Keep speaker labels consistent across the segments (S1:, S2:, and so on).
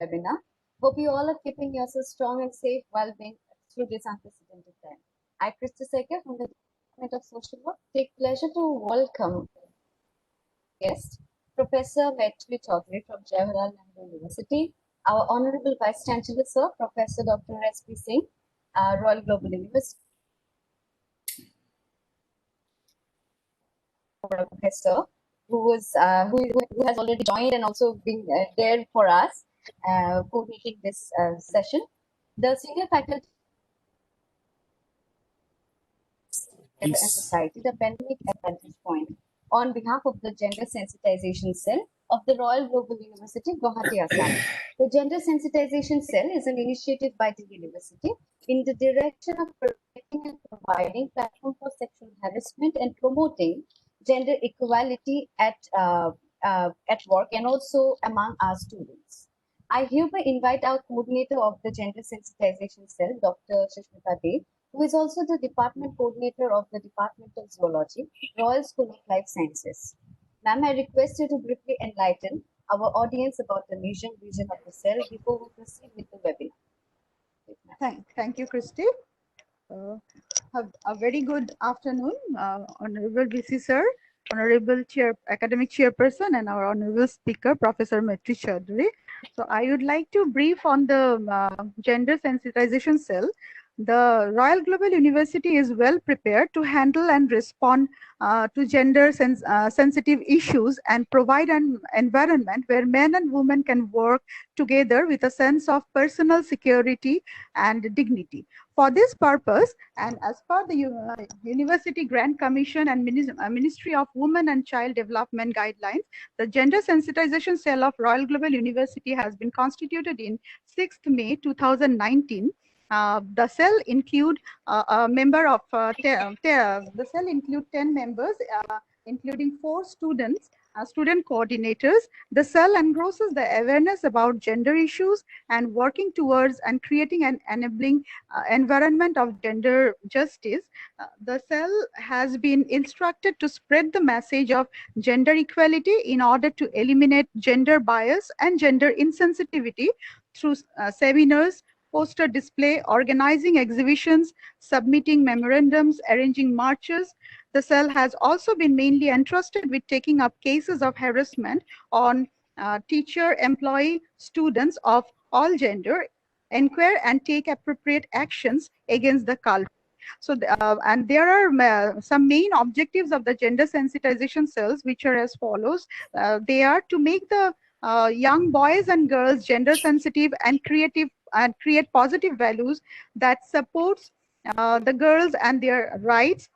S1: webinar. Hope you all are keeping yourself strong and safe while being through this unprecedented time. I, Krista Sekar from the Department of Social Work, take pleasure to welcome guest, Professor Maitri Chaudhary from Jawaharlal Nehru University, our Honorable Vice Chancellor, Sir, Professor Dr. S.P. Singh, Royal Global University. Professor who has already joined and also been there for us coordinating this session. The senior faculty and society, the pandemic advantage point, on behalf of the Gender Sensitization Cell of the Royal Global University, Guwahati, Assam. The Gender Sensitization Cell is an initiative by the university in the direction of protecting and providing platform for sexual harassment and promoting gender equality at work and also among our students. I hereby invite our coordinator of the Gender Sensitization Cell, Dr. Shishmita Dev, who is also the department coordinator of the Department of Zoology, Royal School of Life Sciences. Ma'am, I request you to briefly enlighten our audience about the mission, vision of the cell before we proceed with the webinar.
S2: Thank you, Christy. A very good afternoon, Honorable VC Sir, Honorable Academic Chairperson, and our Honorable Speaker, Professor Maitri Chaudhary. So I would like to brief on the Gender Sensitization Cell. The Royal Global University is well prepared to handle and respond to gender sensitive issues and provide an environment where men and women can work together with a sense of personal security and dignity. For this purpose, and as per the University Grant Commission and Ministry of Women and Child Development guidelines, the Gender Sensitization Cell of Royal Global University has been constituted in 6th May 2019. The cell include a member of the cell include 10 members, including 4 students, student coordinators. The cell engrosses the awareness about gender issues and working towards and creating an enabling environment of gender justice. The cell has been instructed to spread the message of gender equality in order to eliminate gender bias and gender insensitivity through seminars, poster display, organizing exhibitions, submitting memorandums, arranging marches. The cell has also been mainly entrusted with taking up cases of harassment on teacher, employee, students of all gender, inquire and take appropriate actions against the culprit. So, and there are some main objectives of the gender sensitization cells, which are as follows. They are to make the young boys and girls gender sensitive and creative and create positive values that supports the girls and their rights,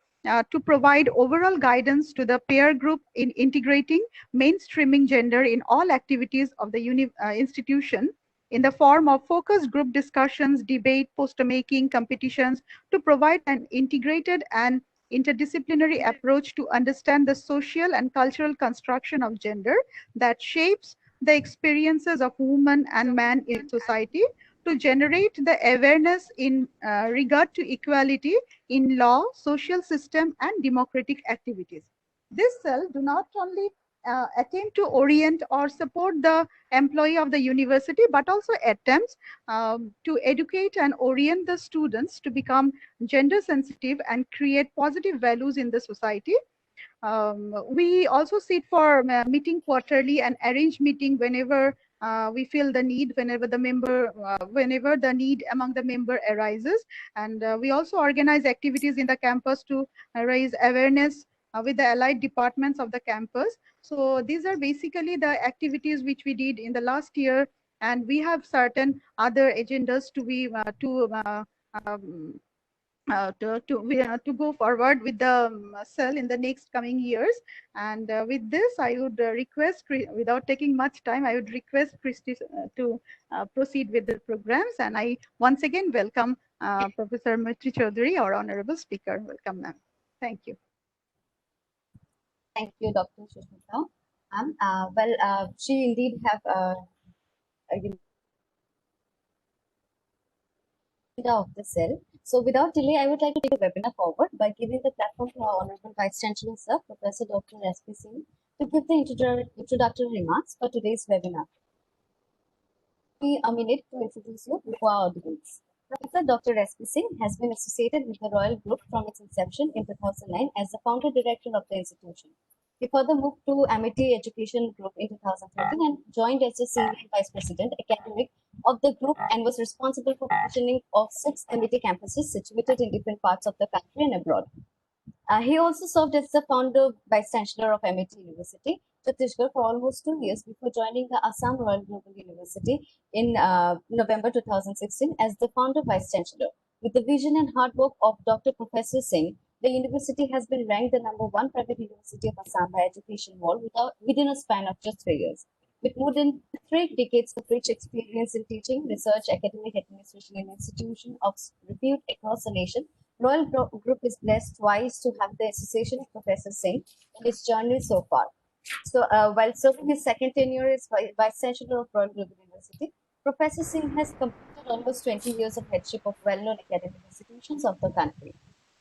S2: to provide overall guidance to the peer group in integrating mainstreaming gender in all activities of the institution in the form of focus group discussions, debate, poster making, competitions, to provide an integrated and interdisciplinary approach to understand the social and cultural construction of gender that shapes the experiences of women and men in society, to generate the awareness in regard to equality in law, social system, and democratic activities. This cell do not only attempt to orient or support the employee of the university, but also attempts to educate and orient the students to become gender sensitive and create positive values in the society. We also sit for meeting quarterly and arrange meeting whenever we feel the need, whenever the need among the member arises. And we also organize activities in the campus to raise awareness with the allied departments of the campus. So these are basically the activities which we did in the last year, and we have certain other agendas to be to go forward with the cell in the next coming years. And with this, I would request, without taking much time, I would request Christy to proceed with the programs. And I once again welcome Professor Maitri Chaudhary, our honorable speaker. Welcome, ma'am. Thank you.
S1: Thank you, Dr. Shishmita. She indeed have of the cell. So without delay, I would like to take the webinar forward by giving the platform to our Honorable Vice Chancellor, Sir, Professor Dr. S.P. Singh, to give the introductory remarks for today's webinar. me a minute to introduce you before our audience. Professor Dr. S.P. Singh has been associated with the Royal Group from its inception in 2009 as the founder director of the institution. He further moved to Amity Education Group in 2013 and joined as the Senior Vice President Academic of the group and was responsible for provisioning of 6 Amity campuses situated in different parts of the country and abroad. He also served as the founder Vice Chancellor of MIT University, Chhattisgarh, for almost 2 years before joining the Assam Royal Global University in November 2016 as the founder Vice Chancellor. With the vision and hard work of Dr. Professor Singh, the university has been ranked the #1 private university of Assam by Education Wall within a span of just 3 years. With more than 3 decades of rich experience in teaching, research, academic administration, and institution of repute across the nation, Royal Group is blessed twice to have the association of Professor Singh in its journey so far. So, while serving his second tenure as Vice Chancellor of Royal Global University, Professor Singh has completed almost 20 years of headship of well-known academic institutions of the country.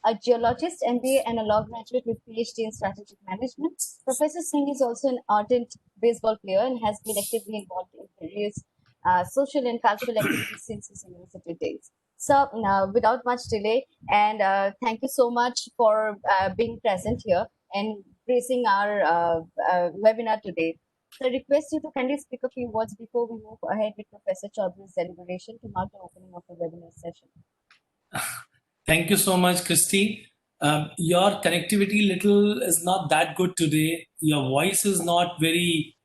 S1: A geologist, MBA, and a law graduate with PhD in strategic management, Professor Singh is also an ardent baseball player and has been actively involved in various social and cultural activities since his university days. So, without much delay, and thank you so much for being present here and gracing our webinar today. So I request you to kindly speak a few words before we move ahead with Professor Chaudhary's deliberation to mark the opening of the webinar session.
S3: Thank you so much, Christy. Your connectivity little is not that good today. Your voice is not very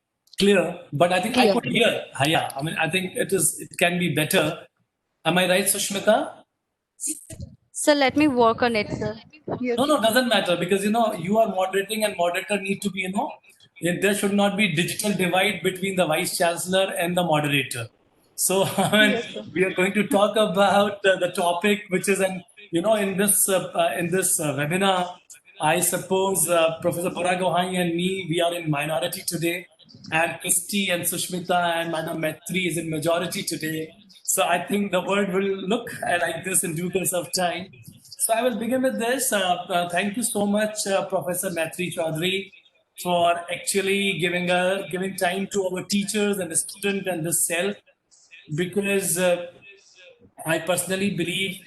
S3: clear, but I think I could hear. Yeah, I mean, I think it can be better. Am I right, Sushmita?
S1: So let me work on it, sir.
S2: Yes.
S3: No, doesn't matter because you are moderating and moderator need to be there should not be digital divide between the vice chancellor and the moderator. So
S2: Yes, sir.
S3: we are going to talk about the topic which is in this webinar. I suppose Professor Boragohai and me, we are in minority today, and Christy and Sushmita and Madam Maitri is in majority today. So I think the world will look like this in due course of time. So I will begin with this. Thank you so much, Professor Maitri Chaudhary, for actually giving time to our teachers and the student and the self, because I personally believe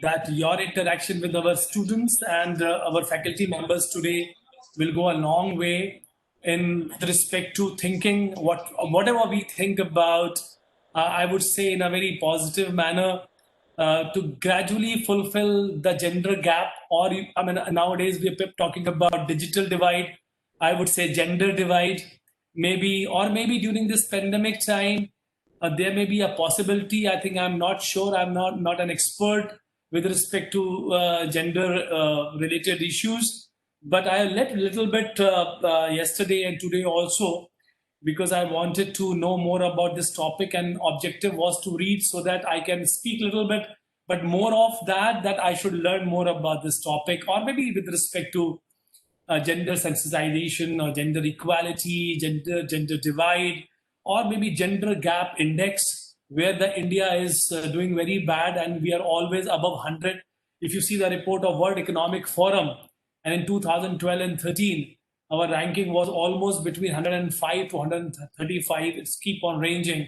S3: that your interaction with our students and our faculty members today will go a long way in respect to thinking whatever we think about, I would say in a very positive manner, to gradually fulfill the gender gap, or I mean, nowadays we are talking about digital divide. I would say gender divide, maybe during this pandemic time, there may be a possibility. I think I'm not sure. I'm not an expert with respect to gender related issues, but I read a little bit yesterday and today also, because I wanted to know more about this topic, and objective was to read so that I can speak a little bit, but more of that I should learn more about this topic, or maybe with respect to gender sensitization or gender equality, gender divide, or maybe gender gap index, where the India is doing very bad and we are always above 100. If you see the report of World Economic Forum, and in 2012 and 13, our ranking was almost between 105 to 135. It's keep on ranging.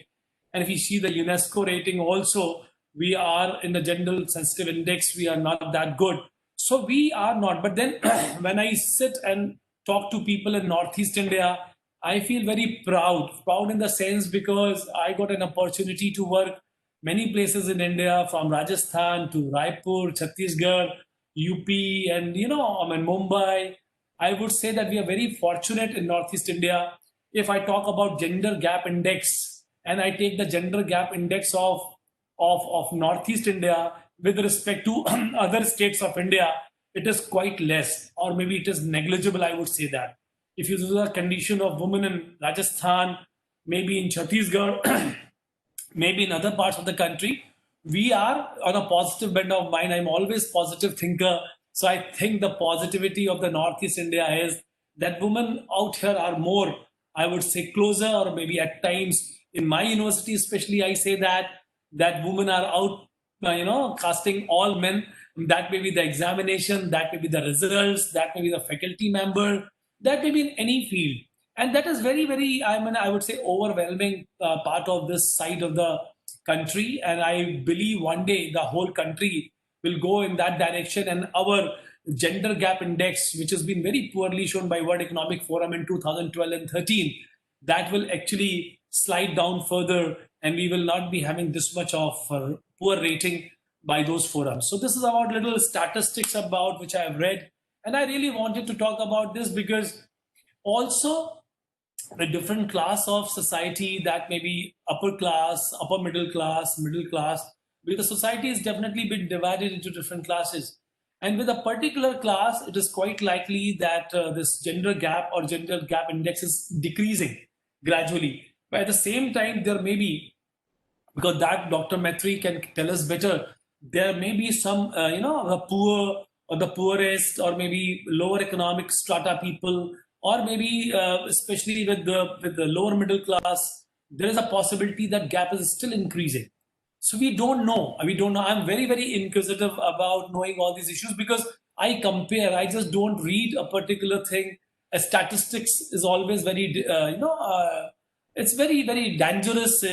S3: And if you see the UNESCO rating also, we are in the gender sensitive index, we are not that good. So we are not. But then when I sit and talk to people in Northeast India, I feel very proud in the sense because I got an opportunity to work many places in India, from Rajasthan to Raipur, Chhattisgarh, UP, and Mumbai. I would say that we are very fortunate in Northeast India. If I talk about gender gap index, and I take the gender gap index of Northeast India with respect to other states of India, it is quite less, or maybe it is negligible, I would say that. If you look at the condition of women in Rajasthan, maybe in Chhattisgarh, maybe in other parts of the country, we are on a positive bent of mind. I'm always positive thinker. So I think the positivity of the Northeast India is that women out here are more, I would say, closer, or maybe at times in my university especially, I say that women are out, casting all men. That may be the examination, that may be the results, that may be the faculty member, that may be in any field. And that is very, very, I mean, I would say overwhelming part of this side of the country. And I believe one day the whole country will go in that direction, and our gender gap index, which has been very poorly shown by World Economic Forum in 2012 and 13, that will actually slide down further, and we will not be having this much of poor rating by those forums. So this is about little statistics about which I have read, and I really wanted to talk about this because also a different class of society, that may be upper class, upper middle class, because the society is definitely been divided into different classes. And with a particular class, it is quite likely that this gender gap or gender gap index is decreasing gradually. But at the same time, there may be, because that Dr. Metri can tell us better, there may be some, the poor or the poorest, or maybe lower economic strata people, or maybe especially with the lower middle class, there is a possibility that gap is still increasing. So we don't know. We don't know. I'm very, very inquisitive about knowing all these issues because I compare. I just don't read a particular thing. A statistics is always very, it's very, very dangerous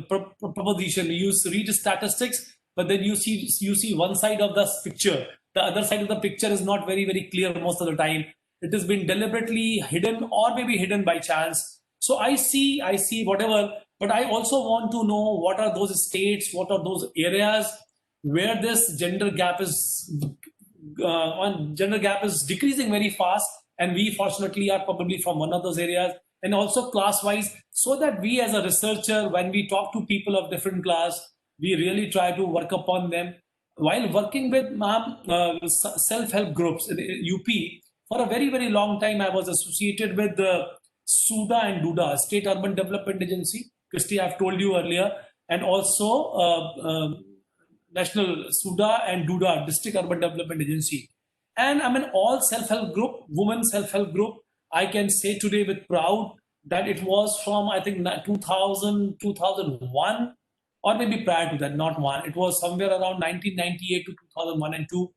S3: proposition. You read statistics, but then you see one side of the picture. The other side of the picture is not very, very clear most of the time. It has been deliberately hidden or maybe hidden by chance. So I see whatever, but I also want to know what are those states, what are those areas where this gender gap is decreasing very fast, and we fortunately are probably from one of those areas, and also class wise, so that we as a researcher, when we talk to people of different class, we really try to work upon them while working with self-help groups in UP. For a very, very long time, I was associated with the SUDA and DUDA, State Urban Development Agency. Christy, I've told you earlier, and also National SUDA and DUDA, District Urban Development Agency. And I'm an all self-help group, women self-help group. I can say today with proud that it was from, I think, 2000, 2001, or maybe prior to that, not one. It was somewhere around 1998 to 2001 and 2.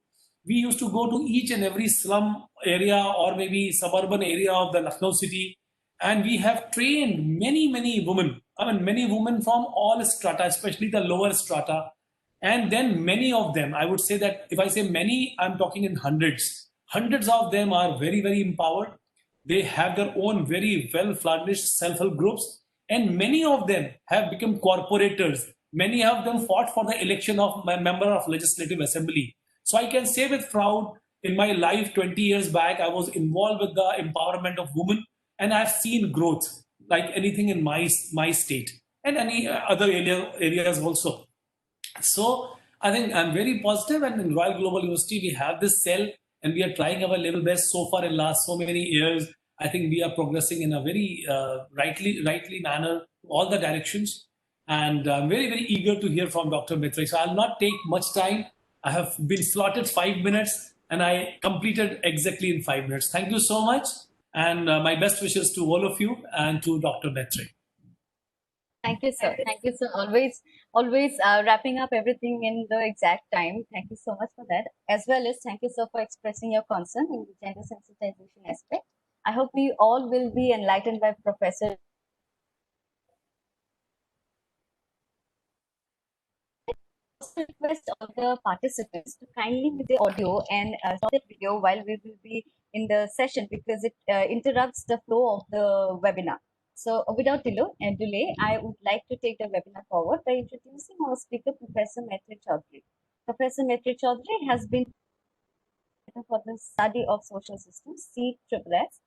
S3: We used to go to each and every slum area or maybe suburban area of the Lucknow city, and we have trained many, many women. I mean, many women from all strata, especially the lower strata. And then many of them, I would say that if I say many, I'm talking in hundreds. Hundreds of them are very, very empowered. They have their own very well furnished self-help groups, and many of them have become corporators. Many of them fought for the election of my member of Legislative Assembly. So I can say with proud, in my life 20 years back, I was involved with the empowerment of women, and I've seen growth like anything in my state and any other areas also. So I think I'm very positive, and in Royal Global University we have this cell, and we are trying our level best so far in last so many years. I think we are progressing in a very rightly manner, all the directions, and I'm very, very eager to hear from Dr. Mitra. So I'll not take much time. I have been slotted 5 minutes, and I completed exactly in 5 minutes. Thank you so much, and my best wishes to all of you and to Dr. Mitra.
S1: Thank you, sir. Thank you, sir. Always wrapping up everything in the exact time. Thank you so much for that. As well as thank you, sir, for expressing your concern in the gender sensitization aspect. I hope we all will be enlightened by Professor. Also request all the participants to kindly mute the audio and stop the video while we will be in the session, because it interrupts the flow of the webinar. So without delay, I would like to take the webinar forward by introducing our speaker, Professor Maitri Chaudhary. Professor Maitri Chaudhary has been for the study of social systems, CSSS,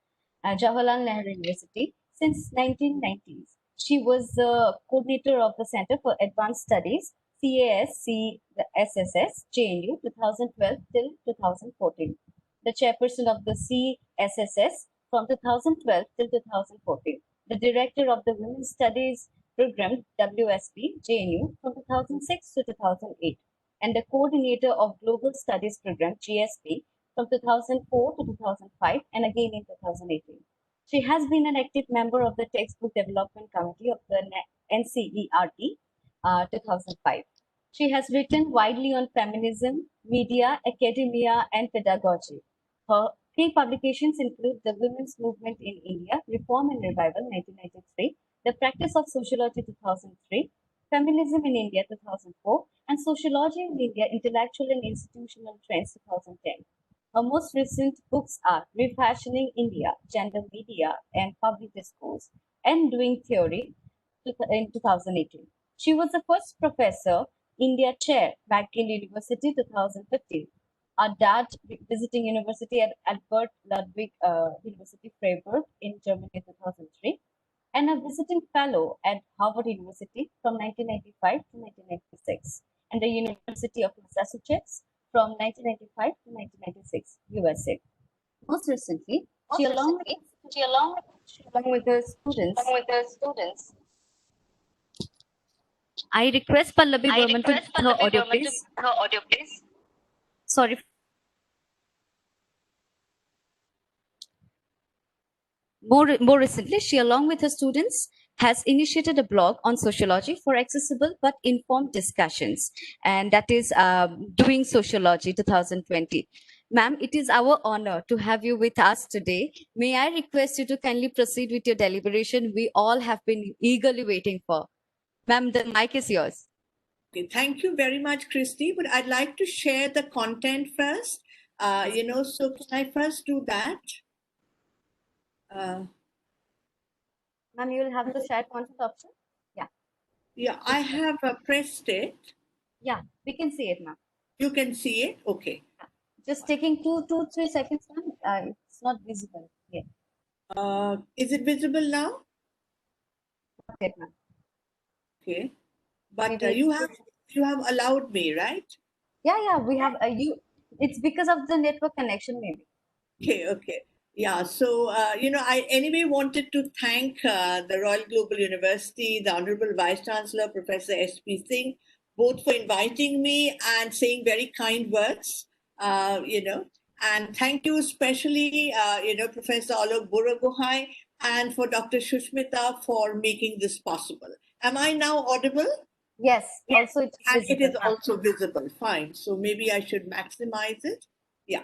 S1: Jawaharlal Nehru University since 1990s. She was the coordinator of the Center for Advanced Studies, CSSS, JNU 2012 till 2014. The chairperson of the CSSS from 2012 till 2014. The director of the Women's Studies Program, WSP, JNU from 2006 to 2008. And the coordinator of Global Studies Program, GSP, from 2004 to 2005 and again in 2018. She has been an active member of the Textbook Development Committee of the NCERT 2005. She has written widely on feminism, media, academia, and pedagogy. Her Key publications include The Women's Movement in India, Reform and Revival, 1993, The Practice of Sociology, 2003, Feminism in India, 2004, and Sociology in India, Intellectual and Institutional Trends, 2010. Her most recent books are Refashioning India, Gender Media and Public Discourse, and Doing Theory in 2018. She was the first professor, India Chair, Bagel University, 2015. Our dad visiting university at Albert Ludwig University Freiburg in Germany in 2003, and a visiting fellow at Harvard University from 1995 to 1996, and the University of Massachusetts from 1995 to 1996, USA. Most recently, she along with her students. I request Pallavi Burman to her audio, please. Sorry. More recently, she, along with her students, has initiated a blog on sociology for accessible but informed discussions, and that is Doing Sociology 2020. Ma'am, it is our honor to have you with us today. May I request you to kindly proceed with your deliberation we all have been eagerly waiting for. Ma'am, the mic is yours.
S4: Okay, thank you very much, Christy, but I'd like to share the content first. So can I first do that?
S1: Ma'am, you will have the share content option.
S4: Yeah, I have pressed it.
S1: Yeah, we can see it, ma'am.
S4: You can see it? Okay.
S1: Just taking 3 seconds, ma'am. It's not visible yet.
S4: Is it visible now?
S1: Not yet, ma'am.
S4: Okay. But you have allowed me, right?
S1: Yeah, we have it's because of the network connection, maybe.
S4: Okay. Yeah, so, I anyway wanted to thank the Royal Global University, the Honorable Vice Chancellor, Professor S.P. Singh, both for inviting me and saying very kind words, and thank you especially, Professor Alok Buragohai and for Dr. Shushmita for making this possible. Am I now audible?
S1: Yes. Also,
S4: it is also visible. Fine. So maybe I should maximize it. Yeah.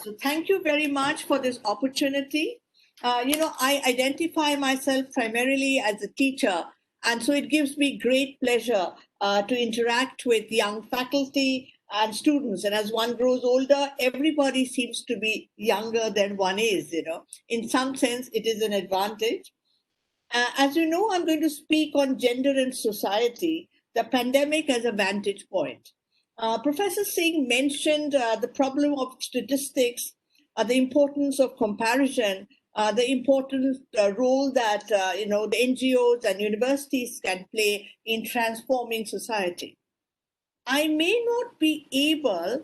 S4: So thank you very much for this opportunity. I identify myself primarily as a teacher, and so it gives me great pleasure to interact with young faculty and students. And as one grows older, everybody seems to be younger than one is, In some sense, it is an advantage. As you know, I'm going to speak on gender and society, the pandemic as a vantage point. Professor Singh mentioned the problem of statistics, the importance of comparison, the important role that the NGOs and universities can play in transforming society. I may not be able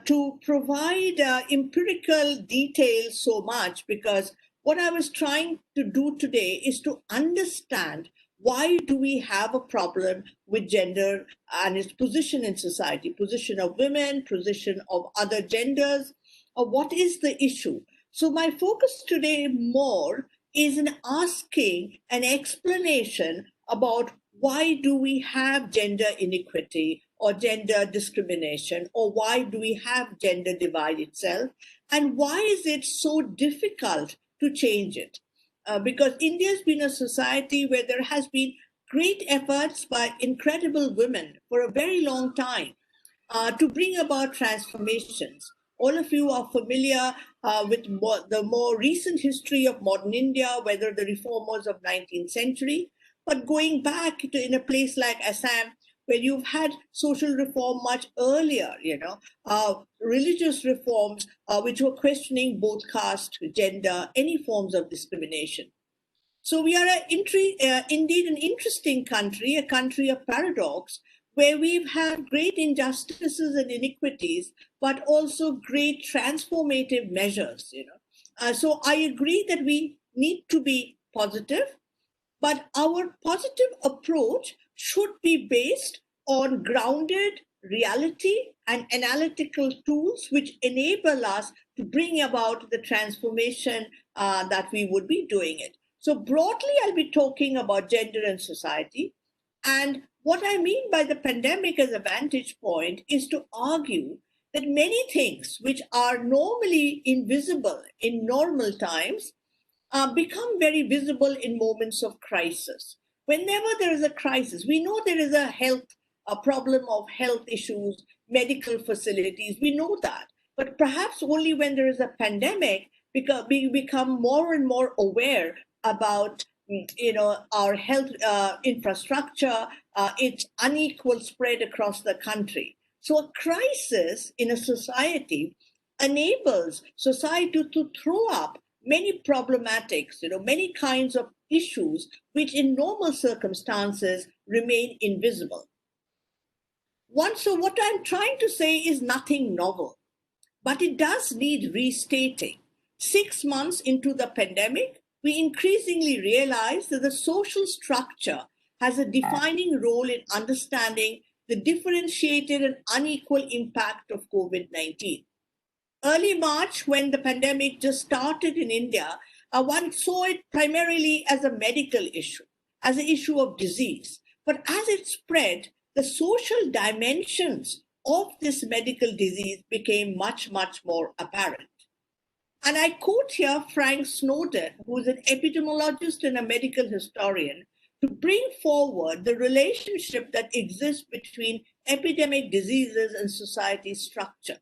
S4: to provide empirical details so much because what I was trying to do today is to understand why do we have a problem with gender and its position in society, position of women, position of other genders, or what is the issue? So my focus today more is in asking an explanation about why do we have gender inequity or gender discrimination, or why do we have gender divide itself, and why is it so difficult to change it? Because India has been a society where there has been great efforts by incredible women for a very long time to bring about transformations. All of you are familiar with the more recent history of modern India, whether the reformers of 19th century, but going back to in a place like Assam, where you've had social reform much earlier, religious reforms which were questioning both caste, gender, any forms of discrimination. So we are indeed an interesting country, a country of paradox, where we've had great injustices and inequities, but also great transformative measures. So I agree that we need to be positive, but our positive approach should be based on grounded reality and analytical tools which enable us to bring about the transformation that we would be doing it. So broadly, I'll be talking about gender and society. And what I mean by the pandemic as a vantage point is to argue that many things which are normally invisible in normal times become very visible in moments of crisis. Whenever there is a crisis, we know there is a problem of health issues, medical facilities, we know that. But perhaps only when there is a pandemic, because we become more and more aware about our health infrastructure, its unequal spread across the country. So a crisis in a society enables society to throw up many problematics, many kinds of issues which in normal circumstances remain invisible. So what I'm trying to say is nothing novel, but it does need restating. 6 months into the pandemic, we increasingly realize that the social structure has a defining role in understanding the differentiated and unequal impact of COVID-19. Early March, when the pandemic just started in India, one saw it primarily as a medical issue, as an issue of disease. But as it spread, the social dimensions of this medical disease became much, much more apparent. And I quote here Frank Snowden, who is an epidemiologist and a medical historian, to bring forward the relationship that exists between epidemic diseases and society structure.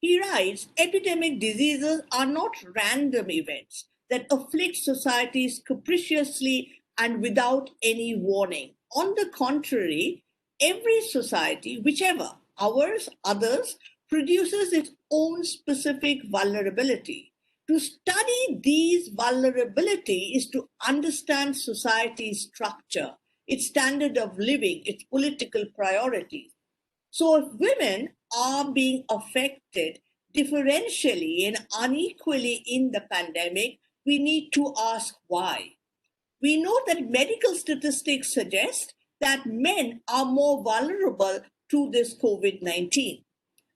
S4: He writes, epidemic diseases are not random events that afflict societies capriciously and without any warning. On the contrary, every society, whichever, ours, others, produces its own specific vulnerability. To study these vulnerability is to understand society's structure, its standard of living, its political priorities. So if women are being affected differentially and unequally in the pandemic, we need to ask why. We know that medical statistics suggest that men are more vulnerable to this COVID-19.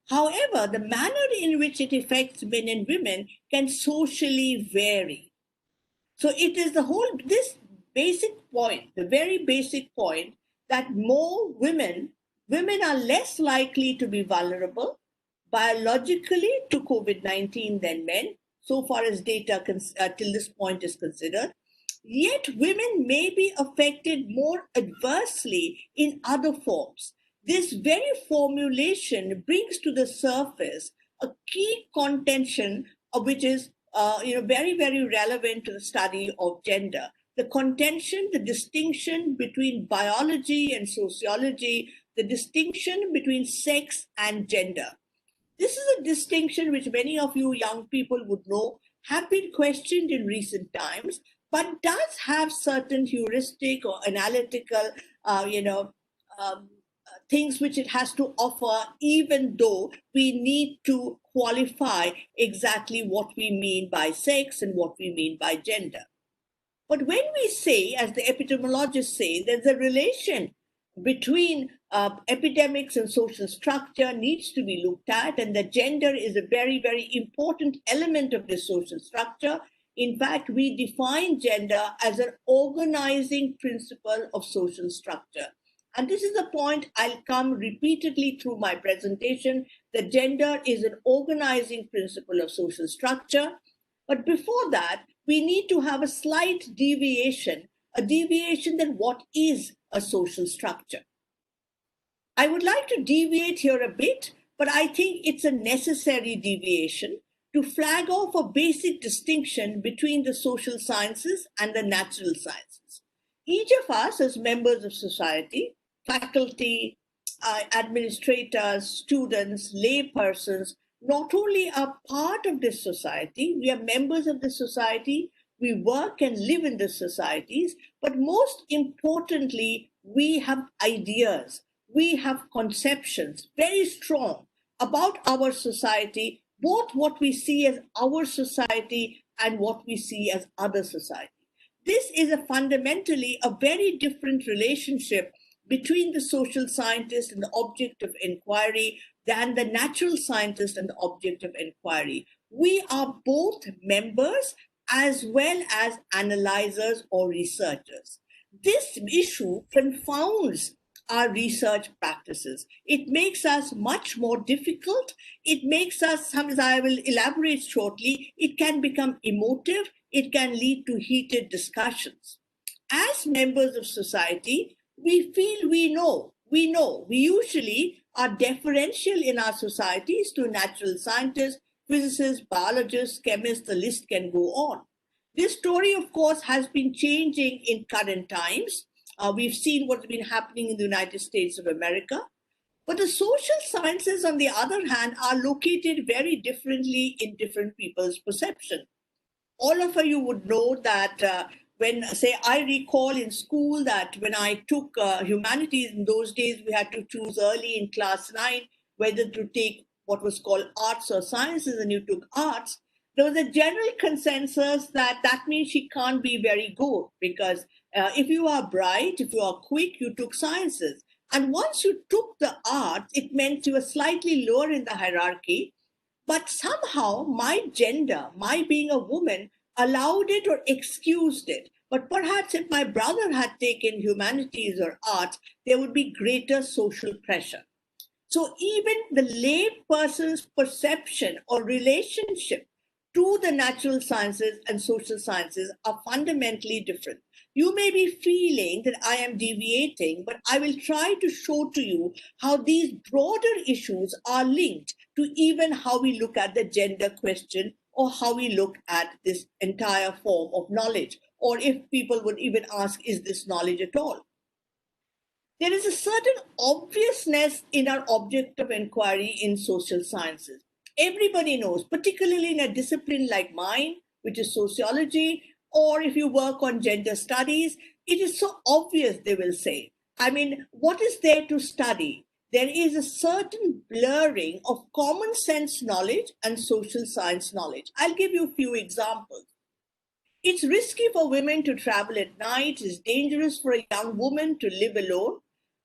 S4: However, the manner in which it affects men and women can socially vary. So it is this basic point, the very basic point, that more women are less likely to be vulnerable biologically to COVID-19 than men, so far as data till this point is considered. Yet women may be affected more adversely in other forms. This very formulation brings to the surface a key contention which is very, very relevant to the study of gender. The contention, the distinction between biology and sociology, the distinction between sex and gender. This is a distinction which many of you young people would know have been questioned in recent times, but does have certain heuristic or analytical, things which it has to offer, even though we need to qualify exactly what we mean by sex and what we mean by gender. But when we say, as the epidemiologists say, there's a relation between epidemics and social structure needs to be looked at, and that gender is a very, very important element of this social structure. In fact, we define gender as an organizing principle of social structure. And this is a point I'll come repeatedly through my presentation, that gender is an organizing principle of social structure. But before that, we need to have a slight deviation, that what is a social structure. I would like to deviate here a bit, but I think it's a necessary deviation to flag off a basic distinction between the social sciences and the natural sciences. Each of us as members of society, faculty, administrators, students, lay persons, not only are part of this society, we are members of the society, we work and live in the societies, but most importantly, we have ideas, we have conceptions, very strong, about our society, both what we see as our society and what we see as other society. This is fundamentally a very different relationship between the social scientist and the object of inquiry than the natural scientist and the object of inquiry. We are both members as well as analyzers or researchers. This issue confounds our research practices. It makes us much more difficult. It makes us, as I will elaborate shortly, it can become emotive. It can lead to heated discussions. As members of society, we feel we know. We usually are deferential in our societies to natural scientists, physicists, biologists, chemists, the list can go on. This story, of course, has been changing in current times. We've seen what's been happening in the United States of America. But the social sciences, on the other hand, are located very differently in different people's perception. All of you would know that when, say, I recall in school that when I took humanities in those days, we had to choose early in class 9 whether to take what was called arts or sciences, and you took arts. There was a general consensus that that means she can't be very good because if you are bright, if you are quick, you took sciences. And once you took the arts, it meant you were slightly lower in the hierarchy. But somehow my gender, my being a woman, allowed it or excused it. But perhaps if my brother had taken humanities or arts, there would be greater social pressure. So even the lay person's perception or relationship to the natural sciences and social sciences are fundamentally different. You may be feeling that I am deviating, but I will try to show to you how these broader issues are linked to even how we look at the gender question or how we look at this entire form of knowledge, or if people would even ask, is this knowledge at all? There is a certain obviousness in our object of inquiry in social sciences. Everybody knows, particularly in a discipline like mine, which is sociology, or if you work on gender studies, it is so obvious, they will say. I mean, what is there to study? There is a certain blurring of common sense knowledge and social science knowledge. I'll give you a few examples. It's risky for women to travel at night, it's dangerous for a young woman to live alone,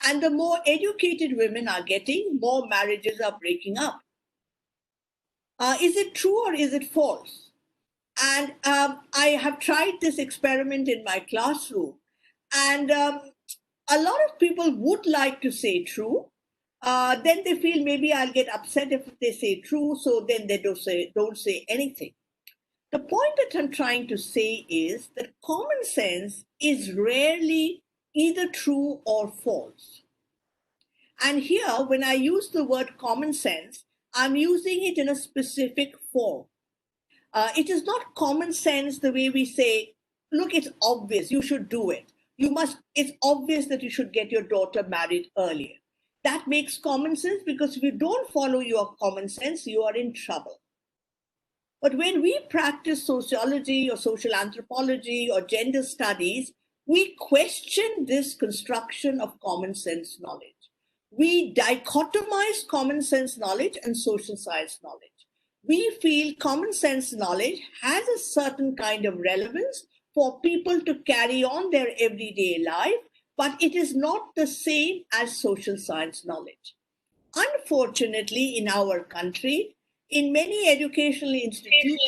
S4: and the more educated women are getting, more marriages are breaking up. Is it true or is it false? And I have tried this experiment in my classroom, and a lot of people would like to say true. Then they feel maybe I'll get upset if they say true, so then they don't say anything. The point that I'm trying to say is that common sense is rarely either true or false. And here, when I use the word common sense, I'm using it in a specific form. It is not common sense the way we say, look, it's obvious, you should do it. It's obvious that you should get your daughter married earlier. That makes common sense because if you don't follow your common sense, you are in trouble. But when we practice sociology or social anthropology or gender studies, we question this construction of common sense knowledge. We dichotomize common sense knowledge and social science knowledge. We feel common sense knowledge has a certain kind of relevance for people to carry on their everyday life, but it is not the same as social science knowledge. Unfortunately, in our country, in many educational institutions,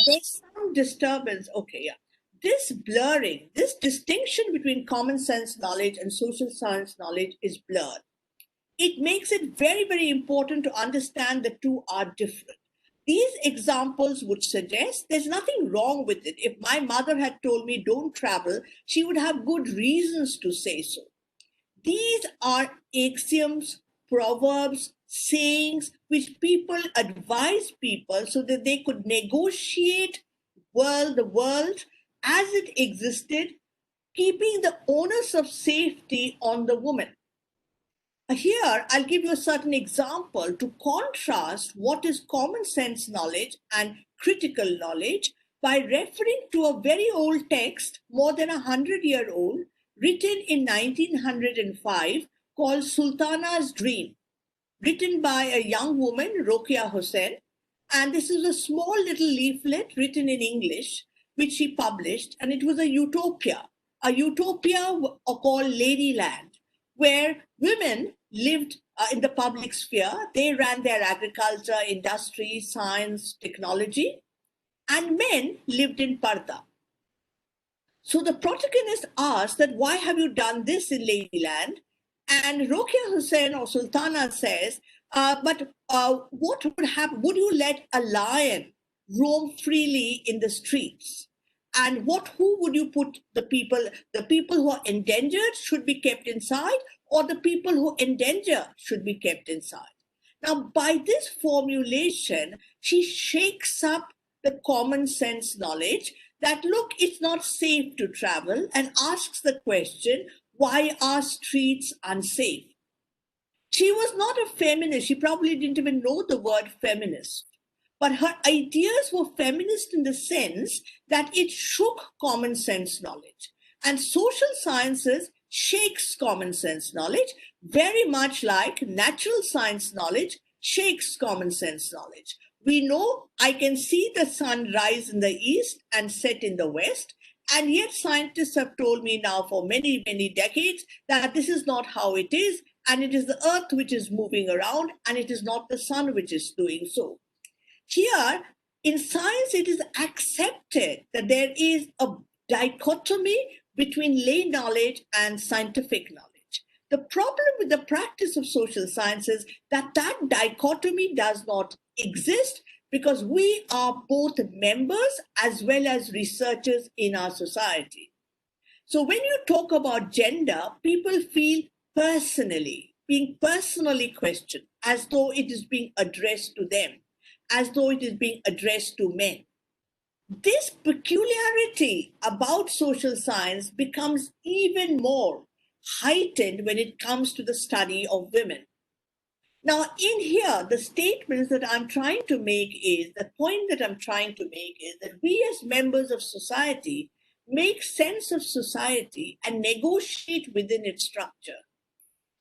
S4: there's some disturbance. Okay, yeah. This blurring, this distinction between common sense knowledge and social science knowledge is blurred. It makes it very, very important to understand the two are different. These examples would suggest there's nothing wrong with it. If my mother had told me don't travel, she would have good reasons to say so. These are axioms, proverbs, sayings which people advise people so that they could negotiate the world as it existed, keeping the onus of safety on the woman. Here, I'll give you a certain example to contrast what is common sense knowledge and critical knowledge by referring to a very old text, more than 100-year-old, written in 1905 called Sultana's Dream, written by a young woman, Rokia Hossain. And this is a small little leaflet written in English, which she published, and it was a utopia called Ladyland, where women lived in the public sphere. They ran their agriculture, industry, science, technology, and men lived in Parda. So the protagonist asks that, why have you done this in Ladyland? And Rokia Hussain or Sultana says, what would happen? Would you let a lion roam freely in the streets? And who would you put the people who are endangered should be kept inside, or the people who endanger should be kept inside? Now, by this formulation, she shakes up the common sense knowledge that, look, it's not safe to travel, and asks the question, why are streets unsafe? She was not a feminist. She probably didn't even know the word feminist. But her ideas were feminist in the sense that it shook common sense knowledge. And social sciences shakes common sense knowledge, very much like natural science knowledge shakes common sense knowledge. We know I can see the sun rise in the east and set in the west, and yet scientists have told me now for many, many decades that this is not how it is, and it is the earth which is moving around, and it is not the sun which is doing so. Here, in science, it is accepted that there is a dichotomy between lay knowledge and scientific knowledge. The problem with the practice of social sciences is that that dichotomy does not exist, because we are both members as well as researchers in our society. So when you talk about gender, people feel being personally questioned, as though it is being addressed to them, as though it is being addressed to men. This peculiarity about social science becomes even more heightened when it comes to the study of women. Now, in here, the statements that I'm trying to make is, the point that I'm trying to make is that we as members of society make sense of society and negotiate within its structure.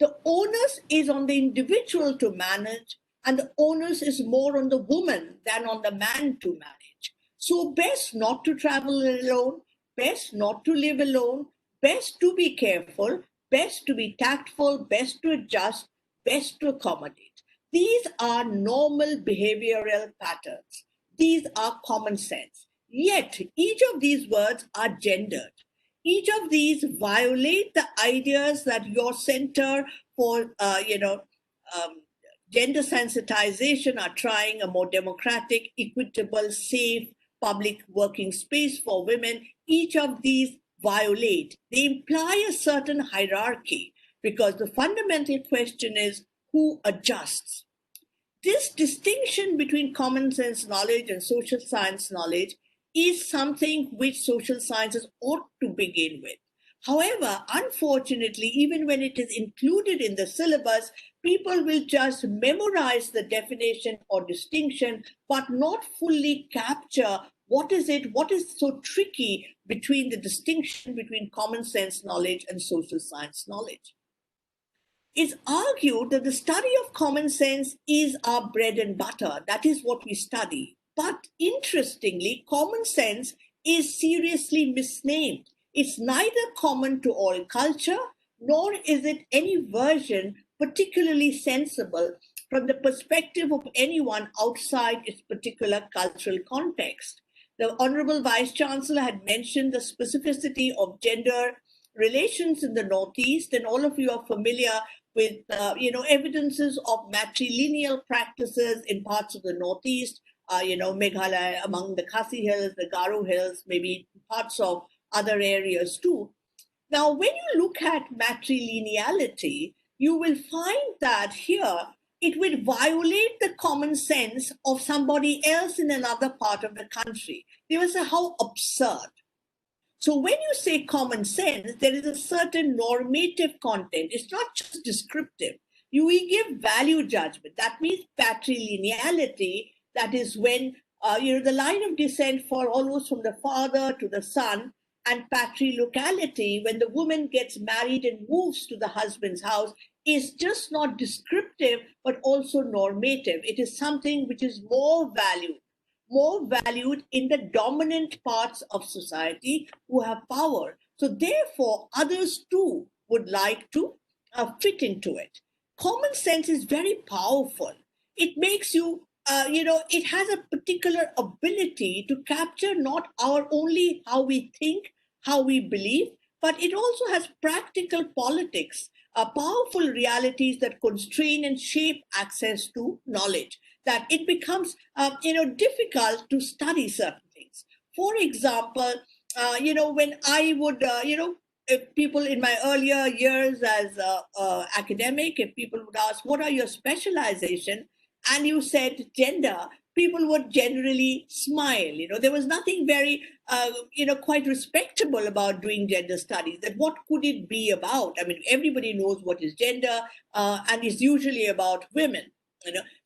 S4: The onus is on the individual to manage, and the onus is more on the woman than on the man to manage. So best not to travel alone, best not to live alone, best to be careful, best to be tactful, best to adjust, best to accommodate. These are normal behavioral patterns. These are common sense. Yet each of these words are gendered. Each of these violate the ideas that your Center for Gender Sensitization are trying, a more democratic, equitable, safe public working space for women. Each of these violate. They imply a certain hierarchy, because the fundamental question is, who adjusts? This distinction between common sense knowledge and social science knowledge is something which social sciences ought to begin with. However, unfortunately, even when it is included in the syllabus, people will just memorize the definition or distinction, but not fully capture what is so tricky between the distinction between common sense knowledge and social science knowledge. It's argued that the study of common sense is our bread and butter. That is what we study. But interestingly, common sense is seriously misnamed. It's neither common to all culture, nor is it any version particularly sensible from the perspective of anyone outside its particular cultural context. The Honorable Vice Chancellor had mentioned the specificity of gender relations in the Northeast, and all of you are familiar with evidences of matrilineal practices in parts of the Northeast, Meghalaya, among the Khasi Hills, the Garo Hills, maybe parts of other areas too. Now, when you look at matrilineality, you will find that here it will violate the common sense of somebody else in another part of the country. They will say, how absurd. So when you say common sense, there is a certain normative content. It's not just descriptive. We give value judgment. That means patrilineality. That is when, the line of descent follows from the father to the son, and patrilocality, when the woman gets married and moves to the husband's house, is just not descriptive, but also normative. It is something which is more valued in the dominant parts of society who have power. So therefore, others too would like to fit into it. Common sense is very powerful. It makes you, it has a particular ability to capture not only how we think, how we believe, but it also has practical politics, powerful realities that constrain and shape access to knowledge, that it becomes difficult to study certain things. For example, when I would, if people in my earlier years as academic, if people would ask, what are your specialization? And you said gender, people would generally smile. There was nothing very, quite respectable about doing gender studies. That what could it be about? I mean, everybody knows what is gender, and it's usually about women.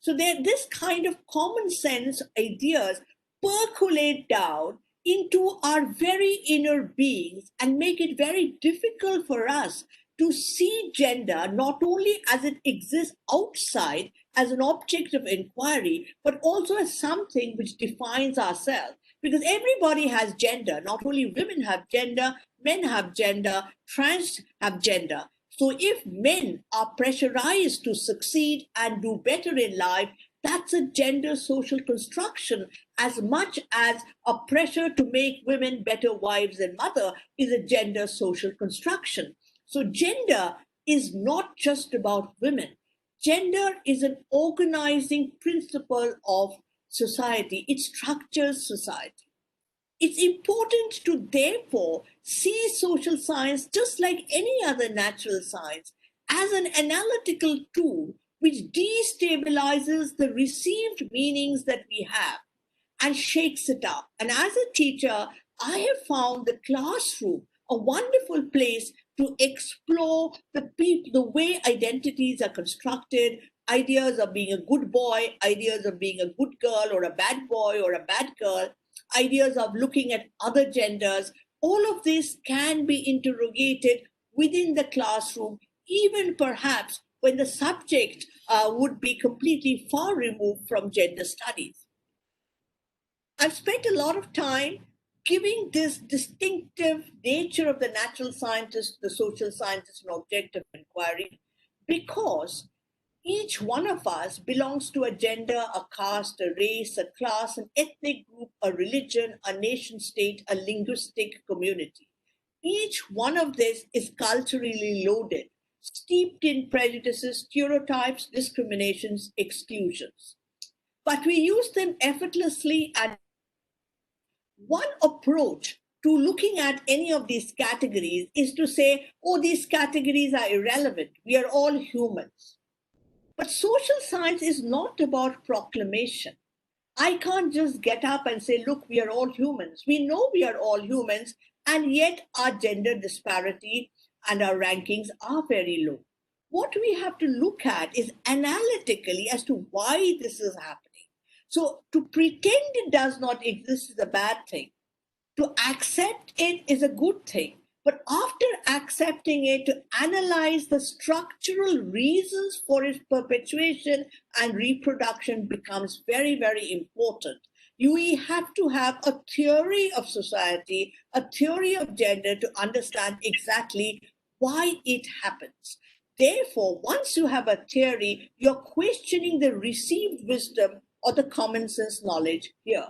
S4: So this kind of common sense ideas percolate down into our very inner beings and make it very difficult for us to see gender not only as it exists outside as an object of inquiry, but also as something which defines ourselves. Because everybody has gender. Not only women have gender, men have gender, trans have gender. So if men are pressurized to succeed and do better in life, that's a gender social construction as much as a pressure to make women better wives and mother is a gender social construction. So gender is not just about women. Gender is an organizing principle of society. It structures society. It's important to therefore see social science just like any other natural science as an analytical tool which destabilizes the received meanings that we have and shakes it up. And as a teacher, I have found the classroom a wonderful place to explore the way identities are constructed, ideas of being a good boy, ideas of being a good girl or a bad boy or a bad girl, ideas of looking at other genders. All of this can be interrogated within the classroom, even perhaps when the subject would be completely far removed from gender studies. I've spent a lot of time giving this distinctive nature of the natural scientist, the social scientist, an object of inquiry, because each one of us belongs to a gender, a caste, a race, a class, an ethnic group, a religion, a nation state, a linguistic community. Each one of this is culturally loaded, steeped in prejudices, stereotypes, discriminations, exclusions. But we use them effortlessly, and one approach to looking at any of these categories is to say, oh, these categories are irrelevant. We are all humans. But social science is not about proclamation. I can't just get up and say, look, we are all humans. We know we are all humans, and yet our gender disparity and our rankings are very low. What we have to look at is analytically as to why this is happening. So to pretend it does not exist is a bad thing. To accept it is a good thing. But after accepting it, to analyze the structural reasons for its perpetuation and reproduction becomes very, very important. You have to have a theory of society, a theory of gender to understand exactly why it happens. Therefore, once you have a theory, you're questioning the received wisdom or the common sense knowledge here.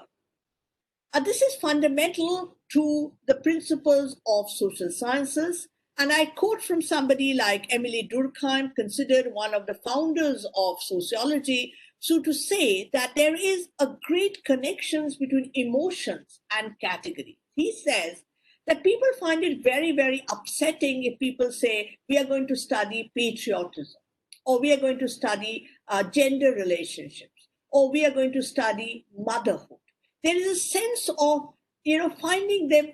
S4: This is fundamental to the principles of social sciences. And I quote from somebody like Emily Durkheim, considered one of the founders of sociology, so to say that there is a great connections between emotions and categories. He says that people find it very, very upsetting if people say, we are going to study patriotism, or we are going to study gender relationships, or we are going to study motherhood. There is a sense of, finding them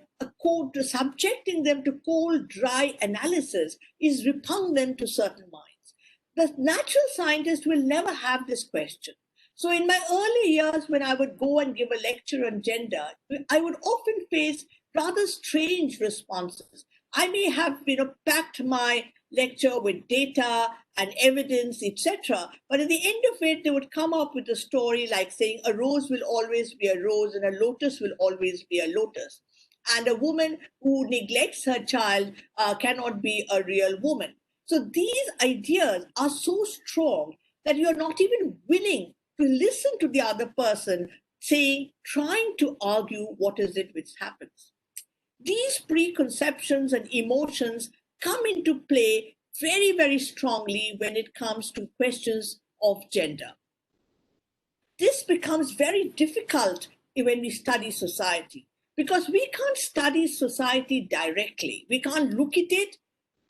S4: subjecting them to cold, dry analysis is repugnant to certain minds. The natural scientist will never have this question. So in my early years, when I would go and give a lecture on gender, I would often face rather strange responses. I may have, packed my lecture with data and evidence, etc. But at the end of it, they would come up with a story like saying a rose will always be a rose and a lotus will always be a lotus. And a woman who neglects her child cannot be a real woman. So these ideas are so strong that you're not even willing to listen to the other person trying to argue what is it which happens. these preconceptions and emotions come into play very, very strongly when it comes to questions of gender. This becomes very difficult when we study society because we can't study society directly. We can't look at it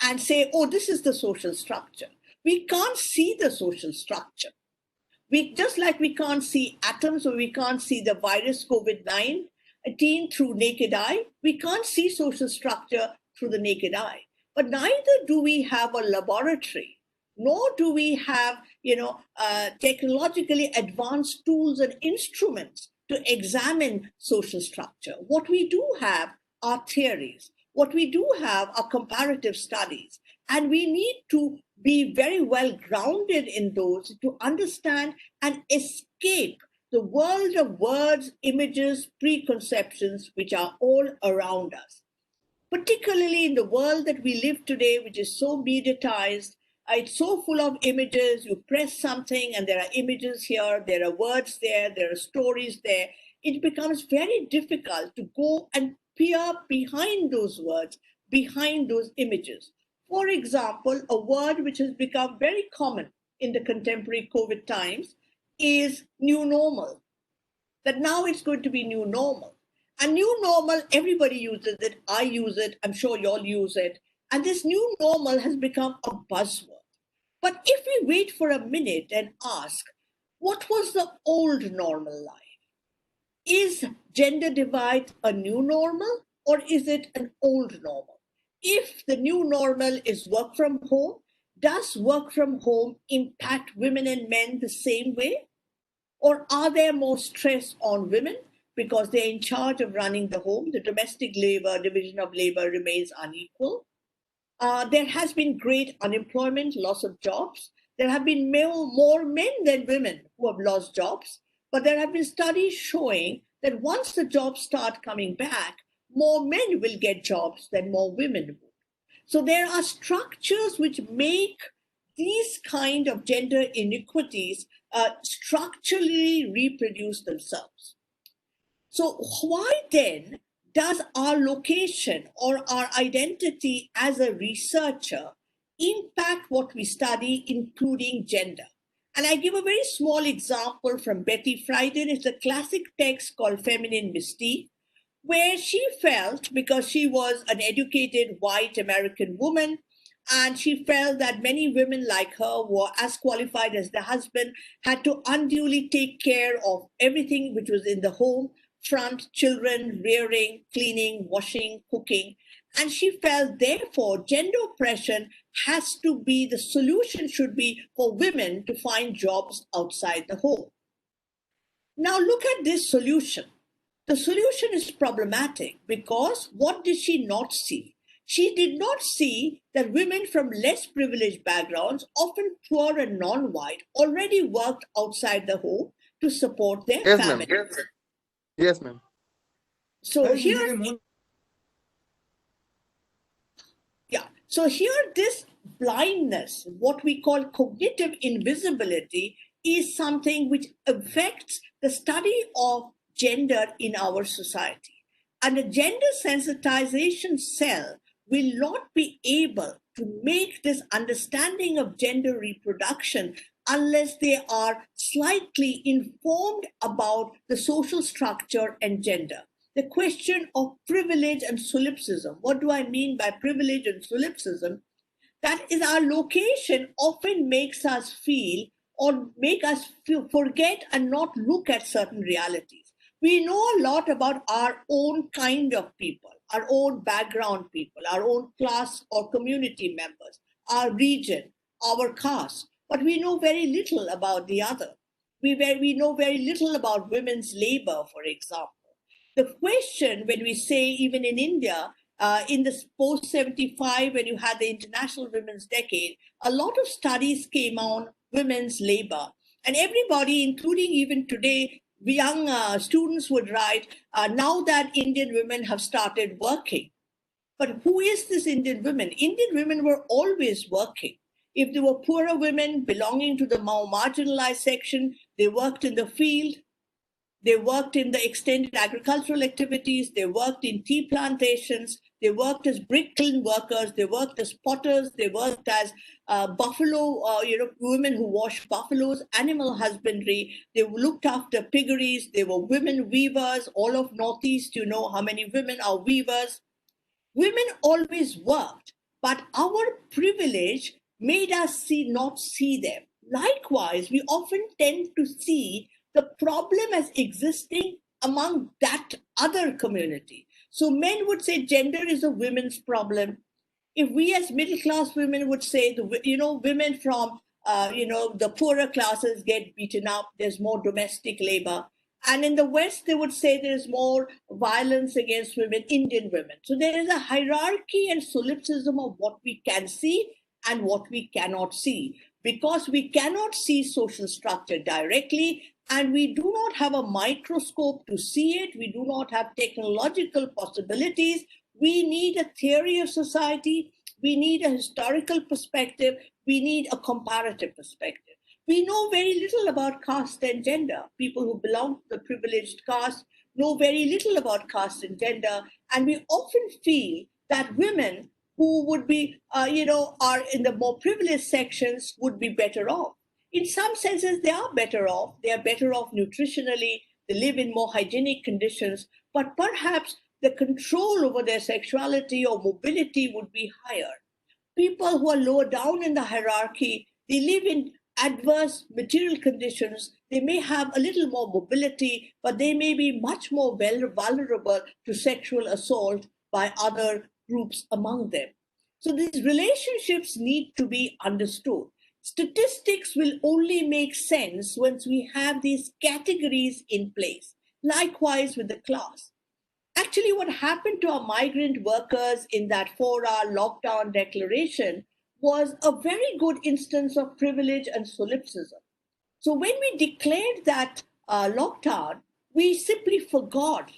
S4: and say, oh, this is the social structure. We can't see the social structure. Just like we can't see atoms or we can't see the virus COVID-19 through naked eye, we can't see social structure through the naked eye. But neither do we have a laboratory, nor do we have, technologically advanced tools and instruments to examine social structure. What we do have are theories. What we do have are comparative studies. And we need to be very well grounded in those to understand and escape the world of words, images, preconceptions, which are all around us. Particularly in the world that we live today, which is so mediatized, it's so full of images. You press something and there are images here, there are words there are stories there. It becomes very difficult to go and peer behind those words, behind those images. For example, a word which has become very common in the contemporary COVID times is new normal. That now it's going to be new normal. And new normal, everybody uses it. I use it. I'm sure you all use it. And this new normal has become a buzzword. But if we wait for a minute and ask, what was the old normal like? Is gender divide a new normal or is it an old normal? If the new normal is work from home, does work from home impact women and men the same way? Or are there more stress on women because they're in charge of running the home? The domestic labor, division of labor remains unequal. There has been great unemployment, loss of jobs. There have been more men than women who have lost jobs. But there have been studies showing that once the jobs start coming back, more men will get jobs than more women would. So there are structures which make these kind of gender inequities structurally reproduce themselves. So why then does our location or our identity as a researcher impact what we study, including gender? And I give a very small example from Betty Friedan. It's a classic text called Feminine Mystique, where she felt, because she was an educated white American woman, and she felt that many women like her were as qualified as the husband, had to unduly take care of everything which was in the home, front, children, rearing, cleaning, washing, cooking. And she felt, therefore, gender oppression has to be, the solution should be for women to find jobs outside the home. Now look at this solution. The solution is problematic because what did she not see? She did not see that women from less privileged backgrounds, often poor and non-white, already worked outside the home to support their family.
S5: Yes, ma'am.
S4: So here, so here this blindness, what we call cognitive invisibility, is something which affects the study of gender in our society. And a gender sensitization cell will not be able to make this understanding of gender reproduction unless they are slightly informed about the social structure and gender. The question of privilege and solipsism. What do I mean by privilege and solipsism? That is, our location often makes us feel or make us forget and not look at certain realities. We know a lot about our own kind of people, our own background people, our own class or community members, our region, our caste, but we know very little about the other. We know very little about women's labor, for example. The question, when we say, even in India, in the post-75, when you had the International Women's Decade, a lot of studies came on women's labor. And everybody, including even today, young students would write, now that Indian women have started working. But who is this Indian women? Indian women were always working. If they were poorer women belonging to the more marginalized section, they worked in the field. They worked in the extended agricultural activities. They worked in tea plantations. They worked as brick kiln workers. They worked as potters. They worked as women who washed buffaloes, animal husbandry. They looked after piggeries. They were women weavers. All of Northeast, you know how many women are weavers. Women always worked, but our privilege made us not see them. Likewise, we often tend to see the problem as existing among that other community. So men would say gender is a women's problem. If we as middle class women would say, women from, the poorer classes get beaten up, there's more domestic labor. And in the West, they would say there's more violence against women, Indian women. So there is a hierarchy and solipsism of what we can see and what we cannot see. Because we cannot see social structure directly, and we do not have a microscope to see it, we do not have technological possibilities, we need a theory of society, we need a historical perspective, we need a comparative perspective. We know very little about caste and gender. People who belong to the privileged caste know very little about caste and gender, and we often feel that women who would be, are in the more privileged sections would be better off. In some senses, they are better off. They are better off nutritionally. They live in more hygienic conditions, but perhaps the control over their sexuality or mobility would be higher. People who are lower down in the hierarchy, they live in adverse material conditions. They may have a little more mobility, but they may be much more vulnerable to sexual assault by other groups among them. So these relationships need to be understood. Statistics will only make sense once we have these categories in place. Likewise with the class. Actually, what happened to our migrant workers in that 4-hour lockdown declaration was a very good instance of privilege and solipsism. So when we declared that lockdown, we simply forgot.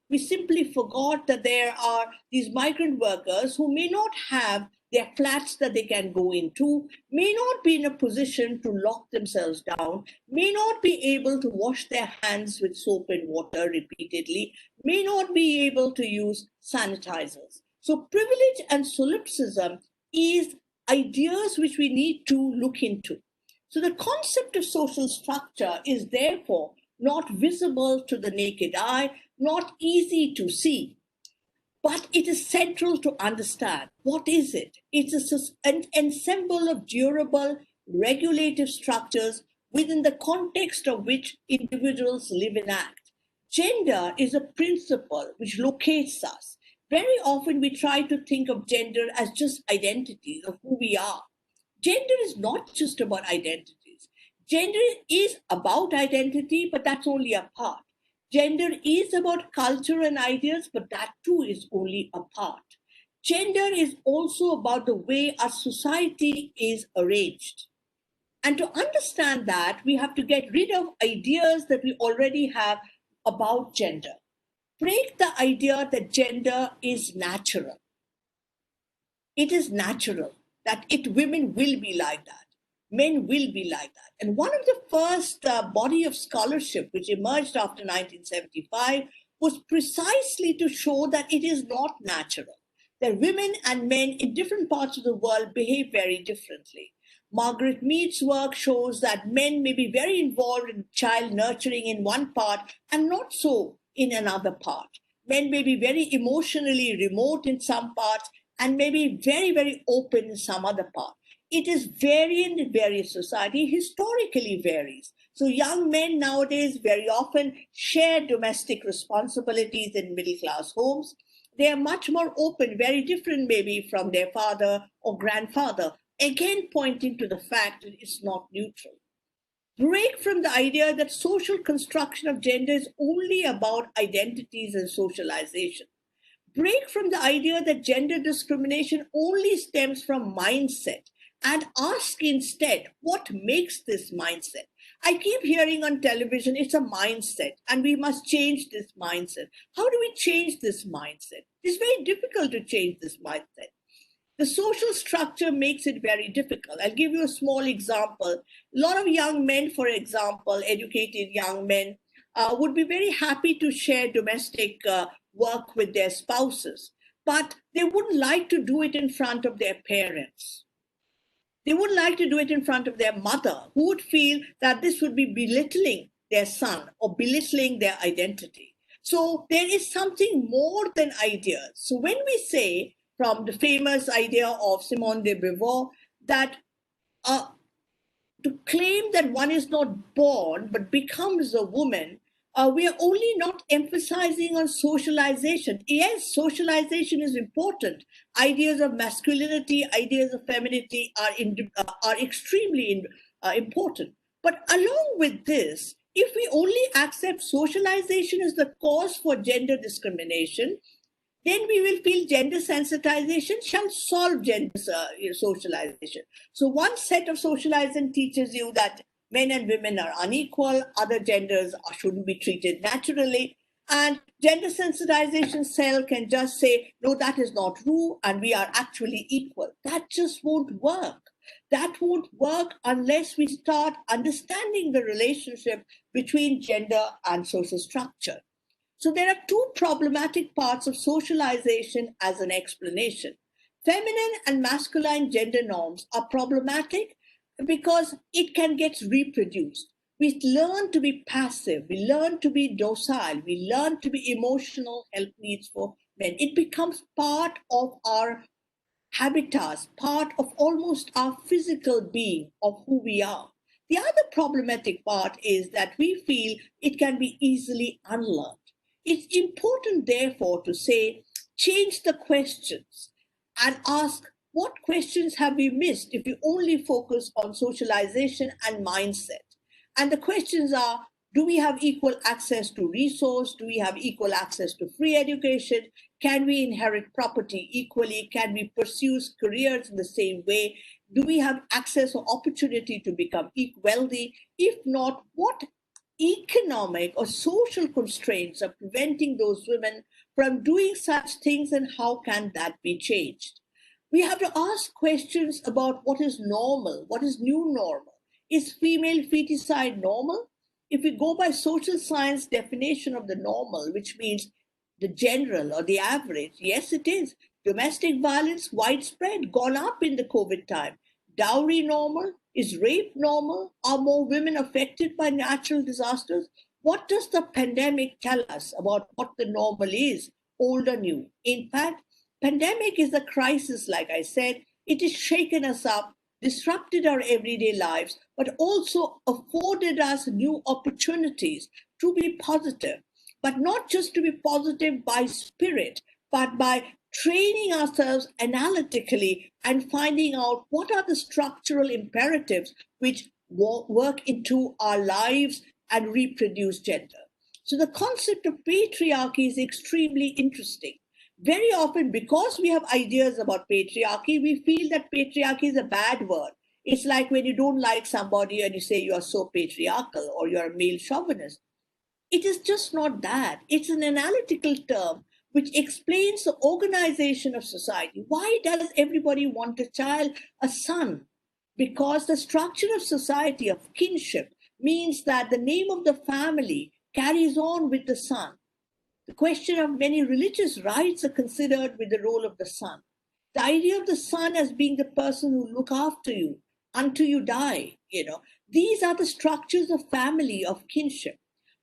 S4: We simply forgot that there are these migrant workers who may not have their flats that they can go into, may not be in a position to lock themselves down, may not be able to wash their hands with soap and water repeatedly, may not be able to use sanitizers. So privilege and solipsism is ideas which we need to look into. So the concept of social structure is therefore not visible to the naked eye, not easy to see, but it is central to understand. What is it? It's an ensemble of durable regulative structures within the context of which individuals live and act. Gender is a principle which locates us. Very often we try to think of gender as just identities of who we are. Gender is not just about identities. Gender is about identity, but that's only a part. Gender is about culture and ideas, but that too is only a part. Gender is also about the way our society is arranged. And to understand that, we have to get rid of ideas that we already have about gender. Break the idea that gender is natural. It is natural that women will be like that. Men will be like that. And one of the first body of scholarship which emerged after 1975 was precisely to show that it is not natural, that women and men in different parts of the world behave very differently. Margaret Mead's work shows that men may be very involved in child nurturing in one part and not so in another part. Men may be very emotionally remote in some parts and may be very, very open in some other part. It is variant in various society, historically varies. So young men nowadays very often share domestic responsibilities in middle-class homes. They are much more open, very different maybe from their father or grandfather, again pointing to the fact that it's not neutral. Break from the idea that social construction of gender is only about identities and socialization. Break from the idea that gender discrimination only stems from mindset and ask instead, what makes this mindset? I keep hearing on television, it's a mindset and we must change this mindset. How do we change this mindset? It's very difficult to change this mindset. The social structure makes it very difficult. I'll give you a small example. A lot of young men, for example, educated young men, would be very happy to share domestic work with their spouses, but they wouldn't like to do it in front of their parents. They wouldn't like to do it in front of their mother, who would feel that this would be belittling their son or belittling their identity. So there is something more than ideas. So when we say, from the famous idea of Simone de Beauvoir, that to claim that one is not born but becomes a woman, we are only not emphasizing on socialization. Yes, socialization is important. Ideas of masculinity, ideas of femininity are extremely important. But along with this, if we only accept socialization as the cause for gender discrimination, then we will feel gender sensitization shall solve gender socialization. So one set of socialization teaches you that men and women are unequal, other genders shouldn't be treated naturally, and gender sensitization cell can just say, no, that is not true, and we are actually equal. That just won't work. That won't work unless we start understanding the relationship between gender and social structure. So there are two problematic parts of socialization as an explanation. Feminine and masculine gender norms are problematic because it can get reproduced. We learn to be passive, we learn to be docile, we learn to be emotional help needs for men. It becomes part of our habitats, part of almost our physical being of who we are. The other problematic part is that we feel it can be easily unlearned. It's important, therefore, to say, change the questions and ask, what questions have we missed if we only focus on socialization and mindset? And the questions are, do we have equal access to resource? Do we have equal access to free education? Can we inherit property equally? Can we pursue careers in the same way? Do we have access or opportunity to become wealthy? If not, what economic or social constraints are preventing those women from doing such things, and how can that be changed? We have to ask questions about what is normal, what is new normal. Is female feticide normal? If we go by social science definition of the normal, which means the general or the average, yes, it is. Domestic violence widespread, gone up in the COVID time. Dowry normal? Is rape normal? Are more women affected by natural disasters? What does the pandemic tell us about what the normal is, old or new? In fact, pandemic is a crisis, like I said. It has shaken us up, disrupted our everyday lives, but also afforded us new opportunities to be positive. But not just to be positive by spirit, but by training ourselves analytically and finding out what are the structural imperatives which work into our lives and reproduce gender. So the concept of patriarchy is extremely interesting. Very often, because we have ideas about patriarchy, we feel that patriarchy is a bad word. It's like when you don't like somebody and you say you are so patriarchal or you're a male chauvinist. It is just not that. It's an analytical term which explains the organization of society. Why does everybody want a child, a son? Because the structure of society, of kinship, means that the name of the family carries on with the son. The question of many religious rites are considered with the role of the son. The idea of the son as being the person who look after you until you die, these are the structures of family, of kinship.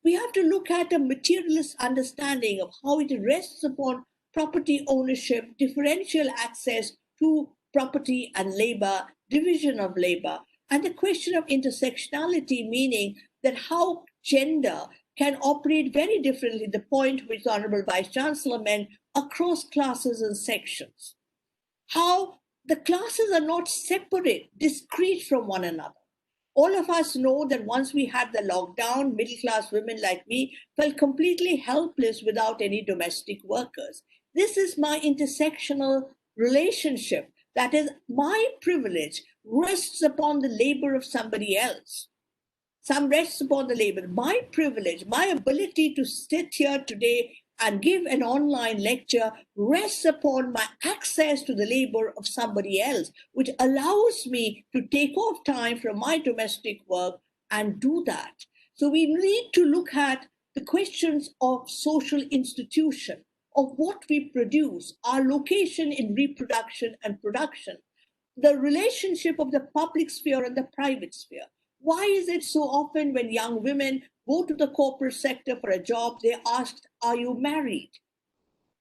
S4: We have to look at a materialist understanding of how it rests upon property ownership, differential access to property and labor, division of labor, and the question of intersectionality, meaning that how gender can operate very differently, the point which the Honorable Vice Chancellor meant, across classes and sections. How the classes are not separate, discrete from one another. All of us know that once we had the lockdown, middle-class women like me felt completely helpless without any domestic workers. This is my intersectional relationship. That is, my privilege rests upon the labor of somebody else. Some rests upon the labor. My privilege, my ability to sit here today and give an online lecture rests upon my access to the labor of somebody else, which allows me to take off time from my domestic work and do that. So we need to look at the questions of social institution, of what we produce, our location in reproduction and production, the relationship of the public sphere and the private sphere. Why is it so often when young women go to the corporate sector for a job, they're asked, are you married?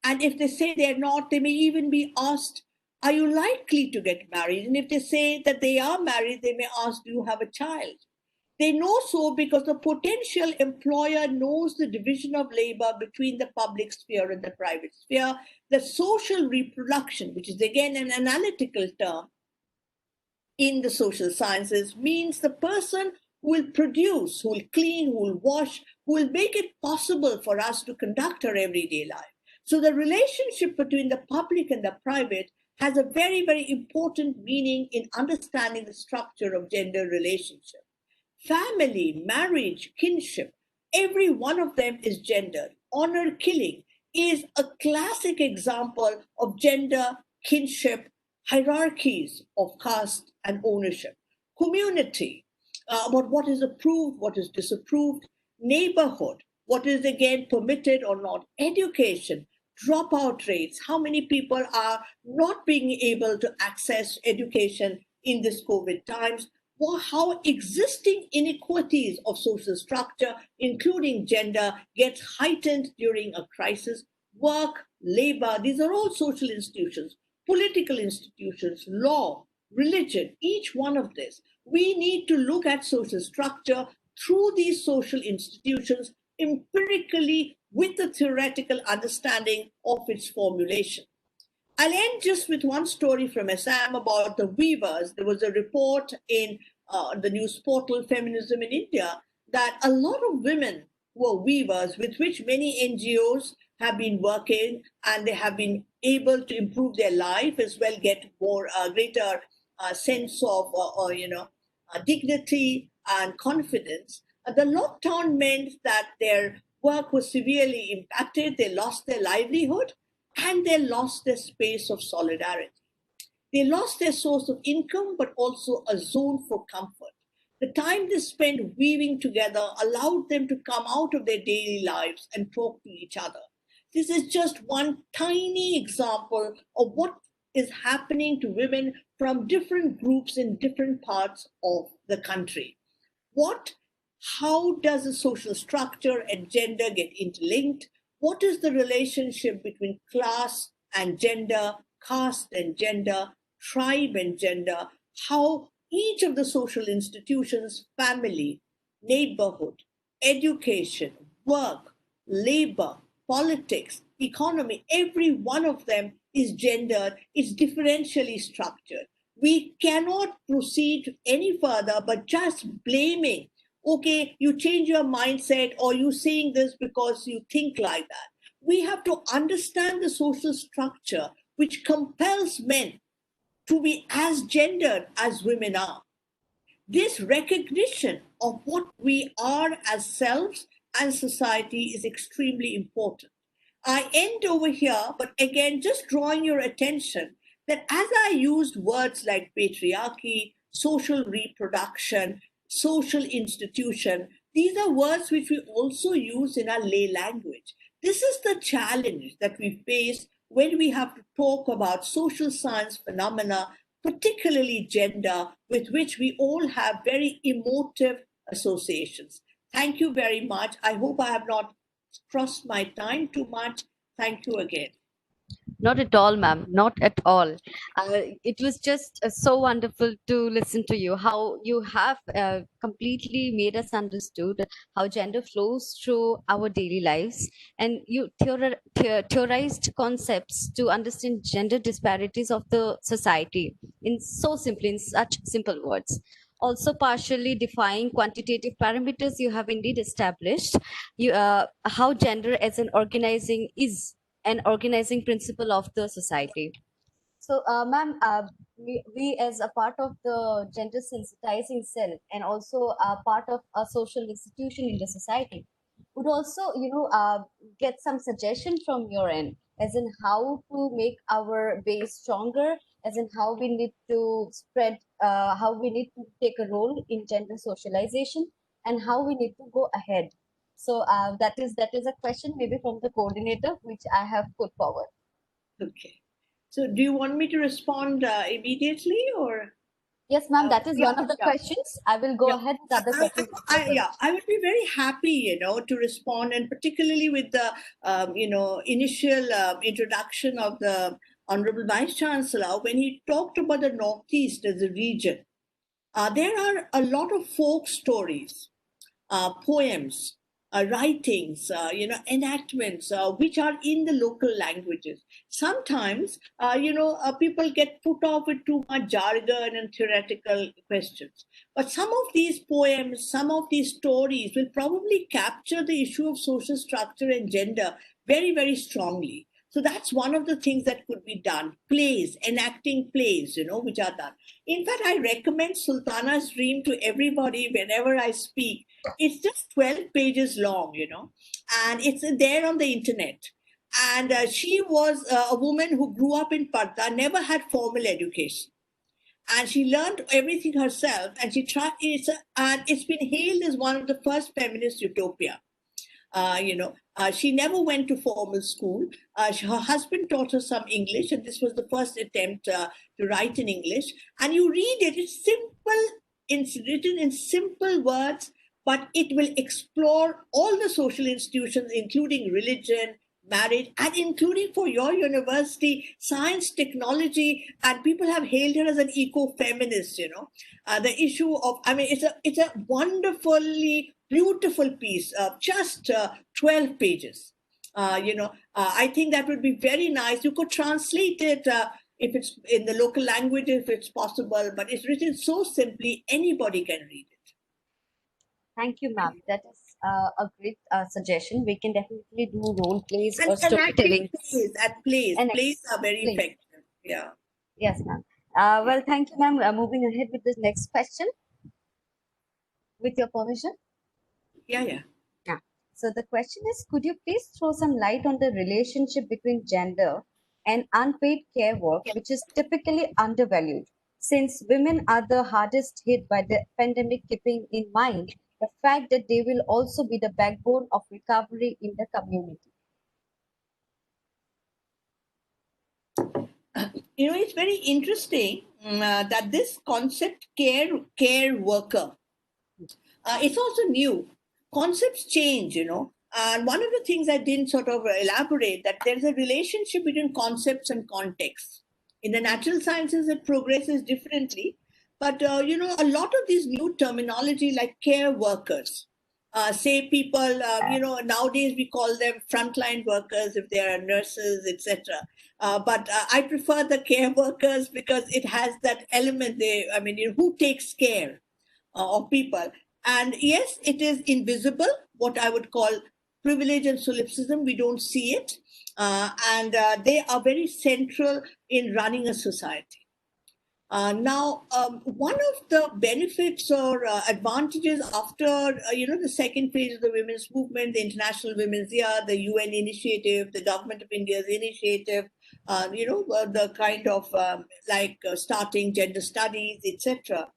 S4: And if they say they're not, they may even be asked, are you likely to get married? And if they say that they are married, they may ask, do you have a child? They know so because the potential employer knows the division of labor between the public sphere and the private sphere. The social reproduction, which is again an analytical term in the social sciences, means the person who will produce, who will clean, who will wash, who will make it possible for us to conduct our everyday life. So the relationship between the public and the private has a very, very important meaning in understanding the structure of gender relationship. Family, marriage, kinship, every one of them is gendered. Honor killing is a classic example of gender, kinship, hierarchies of caste and ownership. Community, about what is approved, what is disapproved. Neighborhood, what is again permitted or not. Education, dropout rates, how many people are not being able to access education in this COVID times, or how existing inequalities of social structure, including gender, get heightened during a crisis. Work, labor, these are all social institutions, political institutions, law, religion, each one of this. We need to look at social structure through these social institutions empirically with the theoretical understanding of its formulation. I'll end just with one story from Assam about the weavers. There was a report in the news portal Feminism in India that a lot of women who are weavers, with which many NGOs have been working, and they have been able to improve their life as well, get more greater sense of dignity and confidence. The lockdown meant that their work was severely impacted. They lost their livelihood and they lost their space of solidarity. They lost their source of income, but also a zone for comfort. The time they spent weaving together allowed them to come out of their daily lives and talk to each other. This is just one tiny example of what is happening to women from different groups in different parts of the country. How does the social structure and gender get interlinked? What is the relationship between class and gender, caste and gender, tribe and gender? How each of the social institutions, family, neighborhood, education, work, labor, politics, economy, every one of them is gendered, is differentially structured. We cannot proceed any further but just blaming, okay, you change your mindset or you saying this because you think like that. We have to understand the social structure which compels men to be as gendered as women are. This recognition of what we are as selves and society is extremely important. I end over here, but again, just drawing your attention that as I used words like patriarchy, social reproduction, social institution, these are words which we also use in our lay language. This is the challenge that we face when we have to talk about social science phenomena, particularly gender, with which we all have very emotive associations. Thank you very much. I hope I have not crossed my time too much. Thank you again.
S6: Not at all, ma'am. Not at all. It was just so wonderful to listen to you, how you have completely made us understood how gender flows through our daily lives. And you theorized concepts to understand gender disparities of the society in such simple words. Also partially defying quantitative parameters you have indeed established, how gender as an organizing principle of the society. So, ma'am, we as a part of the gender sensitizing cell and also a part of a social institution in the society, would also, get some suggestion from your end, as in how to make our base stronger, as in how we need to spread, how we need to take a role in gender socialization, and how we need to go ahead.
S1: So that is a question maybe from the coordinator, which I have put forward.
S4: Okay. So do you want me to respond immediately or?
S1: Yes, ma'am, that is
S4: Yeah,
S1: one of the
S4: yeah.
S1: questions. I will go
S4: Yeah.
S1: ahead with other questions.
S4: I would be very happy, to respond, and particularly with the, initial introduction of the Honorable Vice Chancellor when he talked about the Northeast as a region. There are a lot of folk stories, poems, writings, enactments, which are in the local languages. Sometimes, people get put off with too much jargon and theoretical questions. But some of these poems, some of these stories will probably capture the issue of social structure and gender very, very strongly. So that's one of the things that could be done. Plays, enacting plays, which are done. In fact, I recommend Sultana's Dream to everybody whenever I speak. It's just 12 pages long, and it's there on the internet. And she was a woman who grew up in Parda, never had formal education. And she learned everything herself, and and it's been hailed as one of the first feminist utopia. She never went to formal school. Her husband taught her some English, and this was the first attempt to write in English. And you read it, it's simple, it's written in simple words, but it will explore all the social institutions, including religion, marriage, and including for your university, science, technology, and people have hailed her as an eco-feminist, the issue of, it's a wonderfully beautiful piece, just 12 pages. I think that would be very nice. You could translate it if it's in the local language, if it's possible, but it's written so simply, anybody can read it.
S1: Thank you, ma'am. That is a great suggestion. We can definitely do role plays
S4: And
S1: or storytelling.
S4: Plays are very effective. Yeah.
S1: Yes, ma'am. Well, thank you, ma'am. Moving ahead with the next question, with your permission.
S4: Yeah.
S1: So the question is, could you please throw some light on the relationship between gender and unpaid care work, which is typically undervalued, since women are the hardest hit by the pandemic, keeping in mind the fact that they will also be the backbone of recovery in the community?
S4: It's very interesting that this concept care worker, it's also new. Concepts change, and one of the things I didn't sort of elaborate, that there's a relationship between concepts and context. In the natural sciences, it progresses differently, but a lot of these new terminology like care workers, say people, nowadays we call them frontline workers if they are nurses, etc. But I prefer the care workers because it has that element. Who takes care of people? And yes, it is invisible, what I would call privilege and solipsism. We don't see it. And they are very central in running a society. Now, one of the benefits or advantages after, the second phase of the women's movement, the International Women's Year, the UN initiative, the Government of India's initiative, the kind of starting gender studies, etc.,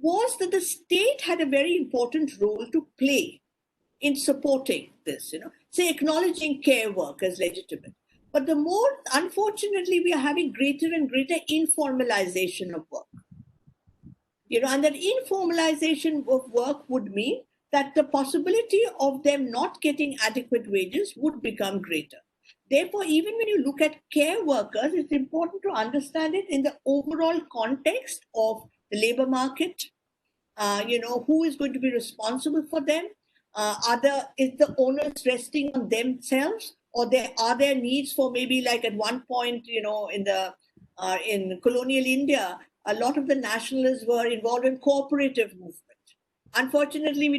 S4: was that the state had a very important role to play in supporting this, say acknowledging care work as legitimate. But the more, unfortunately, we are having greater and greater informalization of work. And that informalization of work would mean that the possibility of them not getting adequate wages would become greater. Therefore, even when you look at care workers, it's important to understand it in the overall context of the labor market. Who is going to be responsible for them? Is the onus resting on themselves, or are there needs for, maybe like at one point, in colonial India, a lot of the nationalists were involved in cooperative movement. Unfortunately, we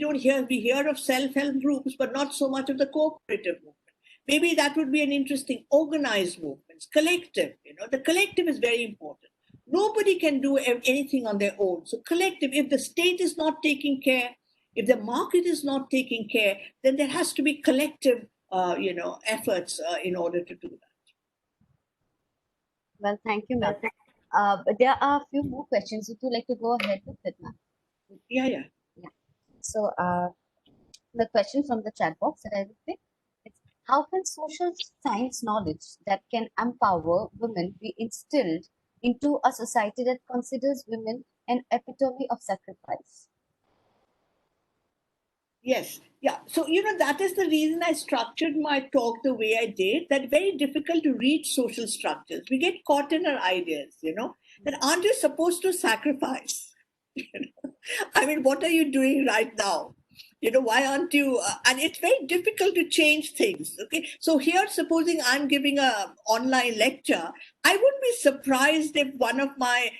S4: hear of self-help groups, but not so much of the cooperative movement. Maybe that would be an interesting organized movement, collective. The collective is very important. Nobody can do anything on their own. So collective, if the state is not taking care, if the market is not taking care, then there has to be collective, efforts in order to do that.
S1: Well, thank you, ma'am. But there are a few more questions. Would you like to go ahead with it, ma'am?
S4: Yeah.
S1: So The question from the chat box that I will pick is, how can social science knowledge that can empower women be instilled into a society that considers women an epitome of sacrifice?
S4: Yes. Yeah. So, that is the reason I structured my talk the way I did, that very difficult to read social structures. We get caught in our ideas, that aren't you supposed to sacrifice? I mean, what are you doing right now? Why aren't you? And it's very difficult to change things. Okay. So here, supposing I'm giving a online lecture, I wouldn't be surprised if one of my,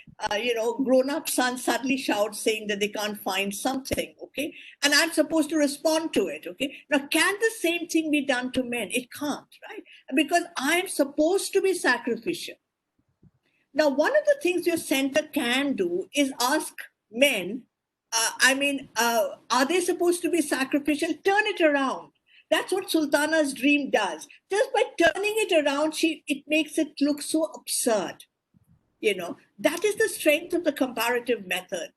S4: grown-up sons suddenly shouts saying that they can't find something. Okay. And I'm supposed to respond to it. Okay. Now, can the same thing be done to men? It can't, right? Because I'm supposed to be sacrificial. Now, one of the things your center can do is ask men, are they supposed to be sacrificial? Turn it around. That's what Sultana's dream does. Just by turning it around, it makes it look so absurd. That is the strength of the comparative method,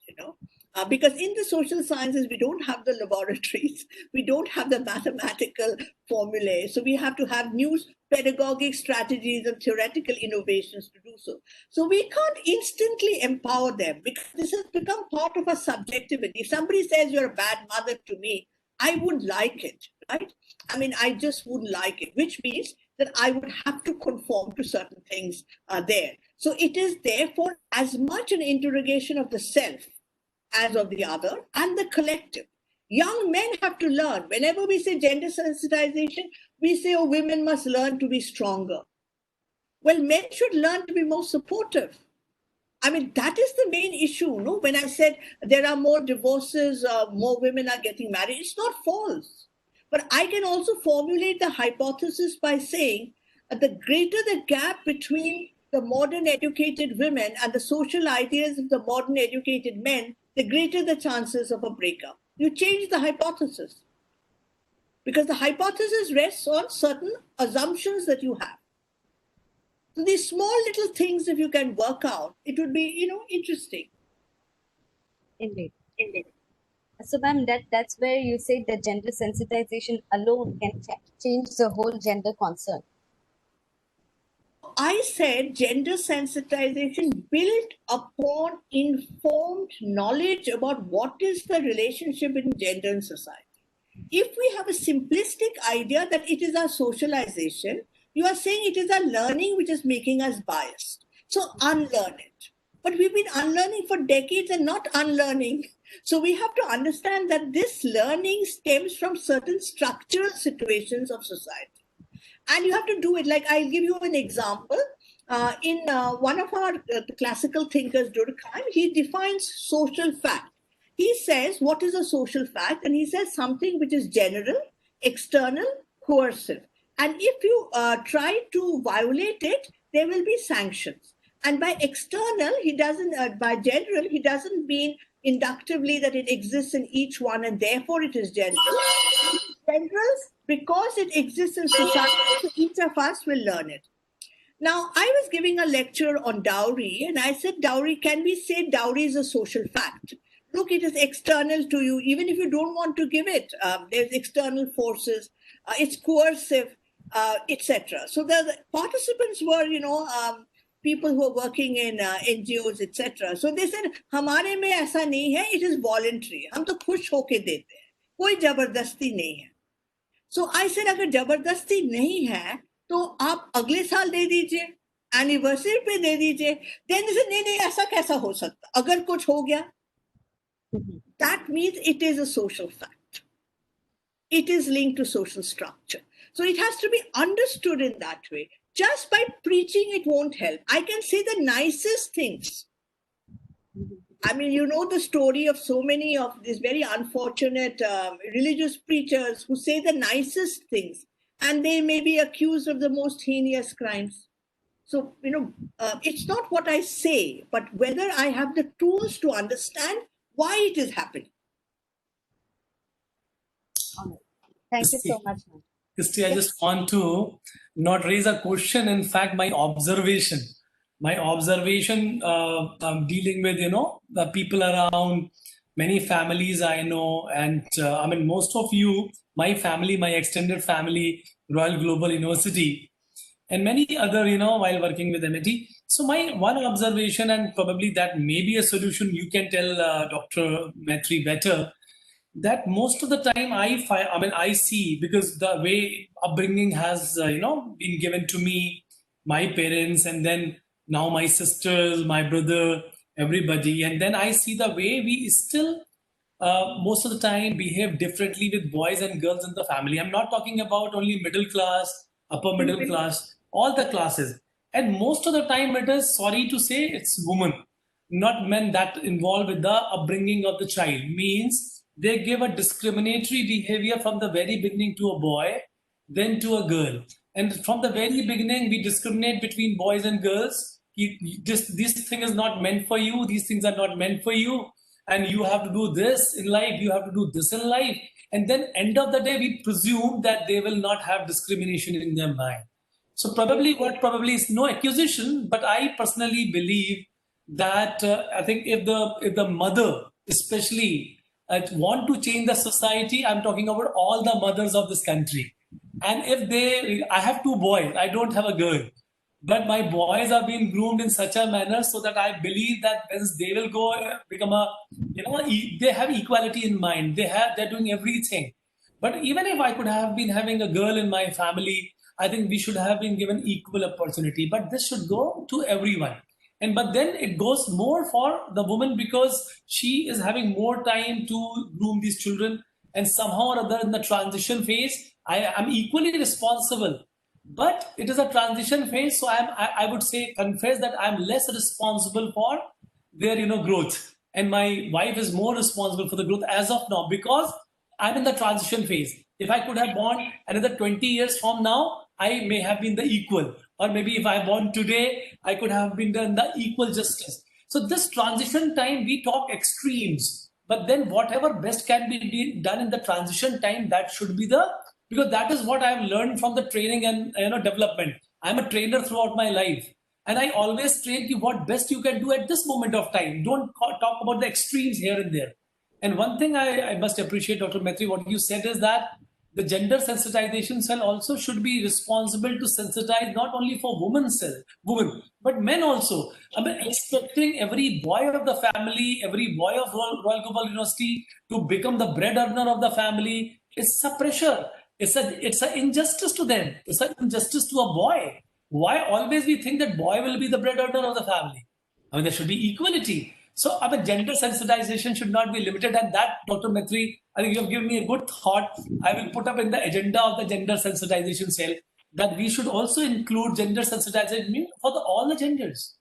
S4: because in the social sciences, we don't have the laboratories, we don't have the mathematical formulae. So we have to have new pedagogic strategies and theoretical innovations to do so. So we can't instantly empower them because this has become part of our subjectivity. If somebody says you're a bad mother to me, I wouldn't like it, right? I mean, I just wouldn't like it, which means that I would have to conform to certain things there. So it is therefore as much an interrogation of the self as of the other and the collective. Young men have to learn. Whenever we say gender sensitization, we say, oh, women must learn to be stronger. Well, men should learn to be more supportive. I mean, that is the main issue. No, when I said there are more divorces, more women are getting married, it's not false. But I can also formulate the hypothesis by saying the greater the gap between the modern educated women and the social ideas of the modern educated men, the greater the chances of a breakup. You change the hypothesis because the hypothesis rests on certain assumptions that you have. So these small little things, if you can work out, it would be, interesting.
S1: Indeed. So, ma'am, that's where you say that gender sensitization alone can change the whole gender concern.
S4: I said gender sensitization built upon informed knowledge about what is the relationship in gender in society. If we have a simplistic idea that it is our socialization, you are saying it is our learning which is making us biased. So unlearn it. But we've been unlearning for decades and not unlearning. So we have to understand that this learning stems from certain structural situations of society. And you have to do it. Like, I'll give you an example. In one of our classical thinkers, Durkheim, he defines social fact. He says, what is a social fact? And he says something which is general, external, coercive. And if you try to violate it, there will be sanctions. And by external, he doesn't, by general, he doesn't mean inductively that it exists in each one and therefore it is general. General because it exists in society, so each of us will learn it. Now, I was giving a lecture on dowry, and I said, dowry, can we say dowry is a social fact? Look, it is external to you, even if you don't want to give it. There's external forces, it's coercive, etc. So the participants were, people who are working in NGOs, etc. So they said, "Hamare mein aisa nahi hai, it is voluntary. हम तो खुश होके देते हैं, कोई जबरदस्ती नहीं है." So I said, अगर जबरदस्ती नहीं है, तो आप अगले साल दे दीजिए, एनिवर्सरी पे दे दीजिए. Then they said, नहीं, ऐसा कैसा हो सकता? अगर कुछ हो गया, that means it is a social fact. It is linked to social structure. So it has to be understood in that way. Just by preaching, it won't help. I can say the nicest things. I mean, you know the story of so many of these very unfortunate religious preachers who say the nicest things, and they may be accused of the most heinous crimes. So, it's not what I say, but whether I have the tools to understand why it is happening.
S1: Thank you so much, ma'am.
S3: Christy, I just want to not raise a question. In fact, my observation dealing with, the people around, many families I know, and I mean, most of you, my family, my extended family, Royal Global University, and many other, while working with MIT. So my one observation, and probably that may be a solution, you can tell Dr. Metri better, that most of the time I see, because the way upbringing has, been given to me, my parents, and then now my sisters, my brother, everybody, and then I see the way we still most of the time behave differently with boys and girls in the family. I'm not talking about only middle class, upper middle class, all the classes. And most of the time it is, sorry to say, it's women, not men, that involved with the upbringing of the child. Means they give a discriminatory behavior from the very beginning to a boy, then to a girl. And from the very beginning, we discriminate between boys and girls. This thing is not meant for you. These things are not meant for you. And you have to do this in life. You have to do this in life. And then end of the day, we presume that they will not have discrimination in their mind. So probably is no accusation, but I personally believe that I think if the mother especially want to change the society, I'm talking about all the mothers of this country. And if I have two boys, I don't have a girl, but my boys are being groomed in such a manner so that I believe that once they will go become they have equality in mind. They're doing everything. But even if I could have been having a girl in my family, I think we should have been given equal opportunity. But this should go to everyone. But then it goes more for the woman because she is having more time to groom these children. And somehow or other in the transition phase, I am equally responsible. But it is a transition phase, so I would say, confess that I'm less responsible for their growth, and my wife is more responsible for the growth as of now because I'm in the transition phase. If I could have born another 20 years from now, I may have been the equal, or maybe if I born today, I could have been done the equal justice. So this transition time, we talk extremes, but then whatever best can be done in the transition time, that should be because that is what I've learned from the training and development. I'm a trainer throughout my life, and I always train you what best you can do at this moment of time. Don't talk about the extremes here and there. And one thing I must appreciate, Dr. Metri, what you said is that the gender sensitization cell also should be responsible to sensitize not only for women, but men also. I mean, expecting every boy of the family, every boy of Royal Global University to become the bread earner of the family, it's a pressure. It's an injustice to them. It's an injustice to a boy. Why always we think that boy will be the bread earner of the family? I mean, there should be equality. So, I mean, gender sensitization should not be limited. And that, Dr. Metri, I think you have given me a good thought. I will put up in the agenda of the gender sensitization cell that we should also include gender sensitization for all the genders,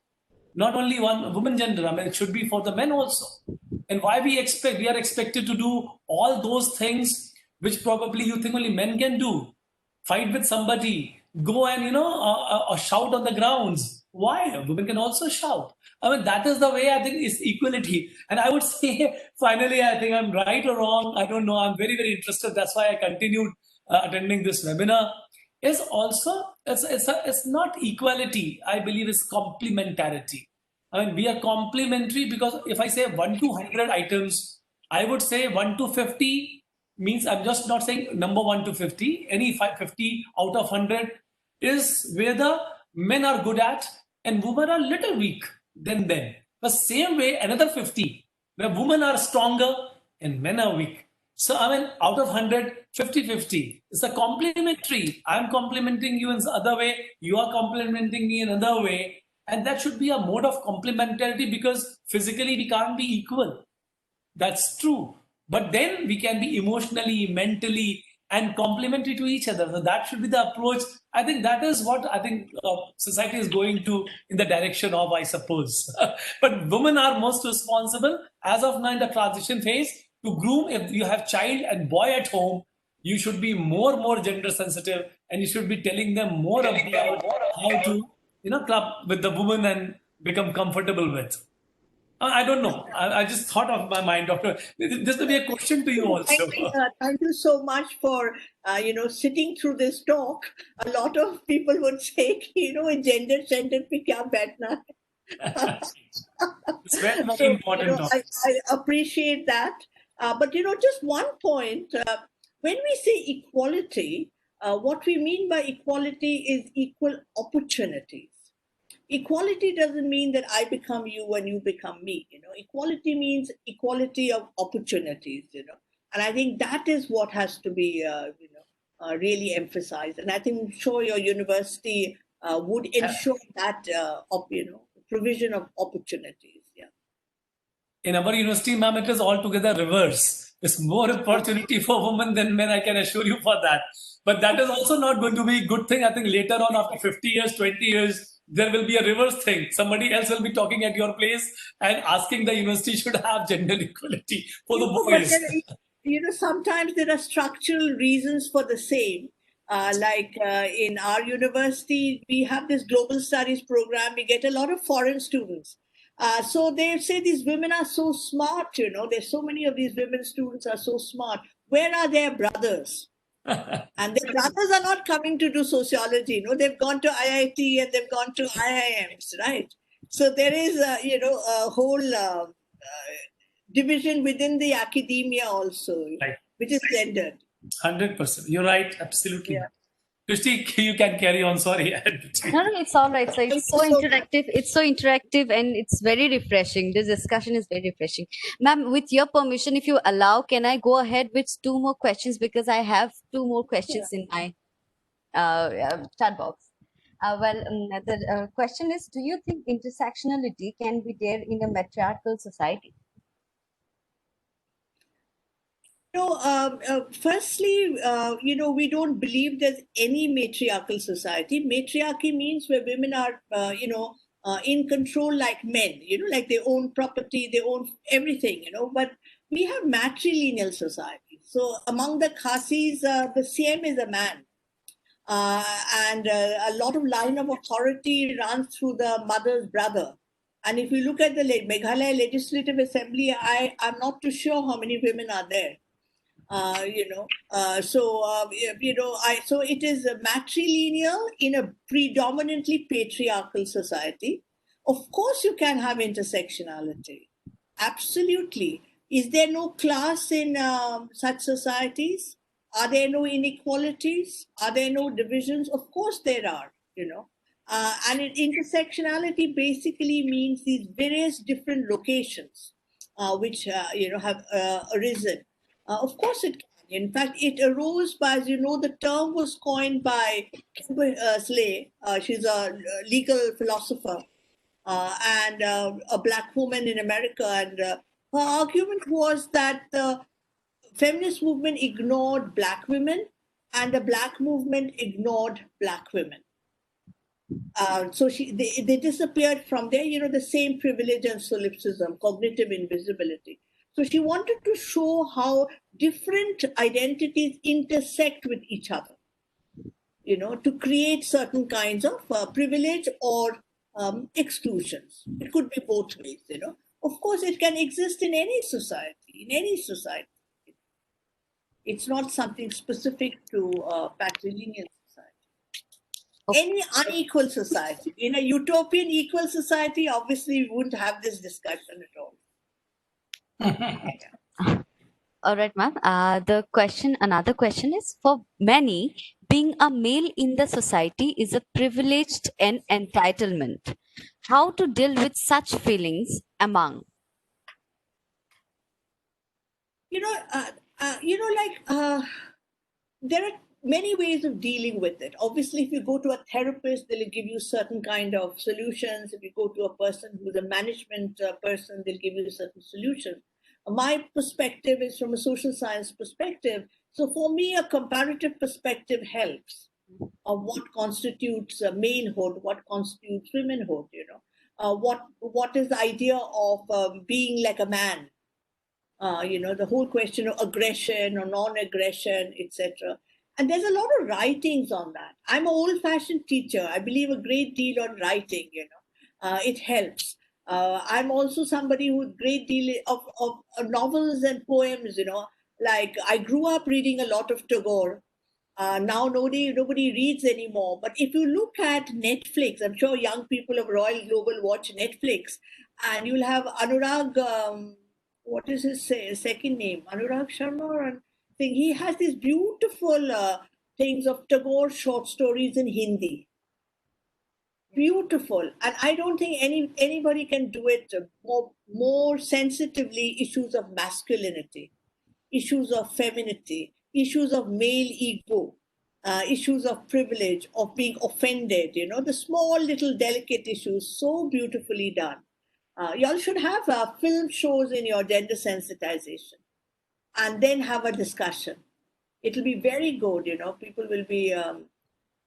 S3: not only one woman gender. I mean, it should be for the men also. And why we are expected to do all those things which probably you think only men can do. Fight with somebody, go and shout on the grounds. Why? Women can also shout. I mean, that is the way I think is equality. And I would say, finally, I think I'm right or wrong. I don't know. I'm very, very interested. That's why I continued attending this webinar. Is also it's not equality. I believe it's complementarity. I mean, we are complementary because if I say 1 to 100 items, I would say 1 to 50 means I'm just not saying number 1 to 50. Any 50 out of 100 is where the men are good at and women are little weak than them. The same way, another 50 where women are stronger and men are weak. So I mean, out of 100, 50-50. It's a complementary. I'm complimenting you in the other way. You are complimenting me in another way. And that should be a mode of complementarity because physically we can't be equal. That's true. But then we can be emotionally, mentally, and complementary to each other. So that should be the approach. I think that is what I think society is going to in the direction of, I suppose. But women are most responsible as of now in the transition phase to groom. If you have child and boy at home, you should be more gender sensitive, and you should be telling them more about how to club with the woman and become comfortable with. I don't know. I just thought of my mind, Doctor. This will be a question to you also.
S4: Thank you so much for sitting through this talk. A lot of people would say, gender center pe kya baithna.
S3: It's Very, very
S4: So,
S3: important topic.
S4: I appreciate that. But, just one point. When we say equality, what we mean by equality is equal opportunities. Equality doesn't mean that I become you and you become me. Equality means equality of opportunities. And I think that is what has to be, really emphasized. And I think, I'm sure your university would ensure that, provision of opportunities. Yeah.
S3: In our university, ma'am, it is altogether reverse. It's more opportunity for women than men, I can assure you for that. But that is also not going to be a good thing. I think later on, after 50 years, 20 years, there will be a reverse thing. Somebody else will be talking at your place and asking the university should have gender equality for the
S4: But
S3: boys.
S4: then, sometimes there are structural reasons for the same. Like in our university, we have this global studies program. We get a lot of foreign students. So they say these women are so smart, there's so many of these women students are so smart. Where are their brothers? And their brothers are not coming to do sociology. They've gone to IIT and they've gone to IIMs, right? So there is, a whole division within the academia also,
S3: Right.
S4: which is gendered.
S3: 100%. You're right. Absolutely.
S4: Yeah.
S3: Christy, you can carry on. Sorry.
S6: No, it's all right. So
S4: Thank
S6: it's
S4: you
S6: so
S4: so much.
S6: interactive. It's so interactive and it's very refreshing. This discussion is very refreshing. Ma'am, with your permission, if you allow, can I go ahead with two more questions because I have two more questions in my chat box. The question is, do you think intersectionality can be there in a matriarchal society?
S4: Firstly, we don't believe there's any matriarchal society. Matriarchy means where women are, in control like men, like they own property, they own everything, but we have matrilineal society. So among the Khasis, the CM is a man. And a lot of line of authority runs through the mother's brother. And if you look at the Meghalaya Legislative Assembly, I'm not too sure how many women are there. So it is matrilineal in a predominantly patriarchal society. Of course, you can have intersectionality. Absolutely. Is there no class in such societies? Are there no inequalities? Are there no divisions? Of course there are, and intersectionality basically means these various different locations which, have arisen. Of course it can. In fact, it arose by, as the term was coined by Kimber Slay. She's a legal philosopher and a black woman in America. And her argument was that the feminist movement ignored black women and the black movement ignored black women. So they disappeared from there, the same privilege and solipsism, cognitive invisibility. So she wanted to show how different identities intersect with each other, to create certain kinds of privilege or exclusions. It could be both ways, Of course, it can exist in any society, It's not something specific to patrilineal society.
S6: Okay.
S4: Any unequal society. In a utopian equal society, obviously we wouldn't have this discussion at all.
S6: All right, ma'am. Another question is, for many, being a male in the society is a privileged and entitlement. How to deal with such feelings among?
S4: There are many ways of dealing with it. Obviously, if you go to a therapist, they'll give you certain kind of solutions. If you go to a person who's a management person, they'll give you a certain solution. My perspective is from a social science perspective. So for me, a comparative perspective helps of what constitutes malehood, what constitutes womanhood, what is the idea of being like a man, the whole question of aggression or non-aggression, etc. And there's a lot of writings on that. I'm an old-fashioned teacher. I believe a great deal on writing, it helps. I'm also somebody with great deal of novels and poems, like I grew up reading a lot of Tagore. Now nobody reads anymore. But if you look at Netflix, I'm sure young people of Royal Global watch Netflix. and you'll have Anurag, what is his second name? Anurag Sharma, or I think he has these beautiful things of Tagore short stories in Hindi. Beautiful. And I don't think anybody can do it more sensitively. Issues of masculinity, issues of femininity, issues of male ego, issues of privilege, of being offended, the small little delicate issues, so beautifully done. Y'all should have film shows in your gender sensitization and then have a discussion. It'll be very good, people will be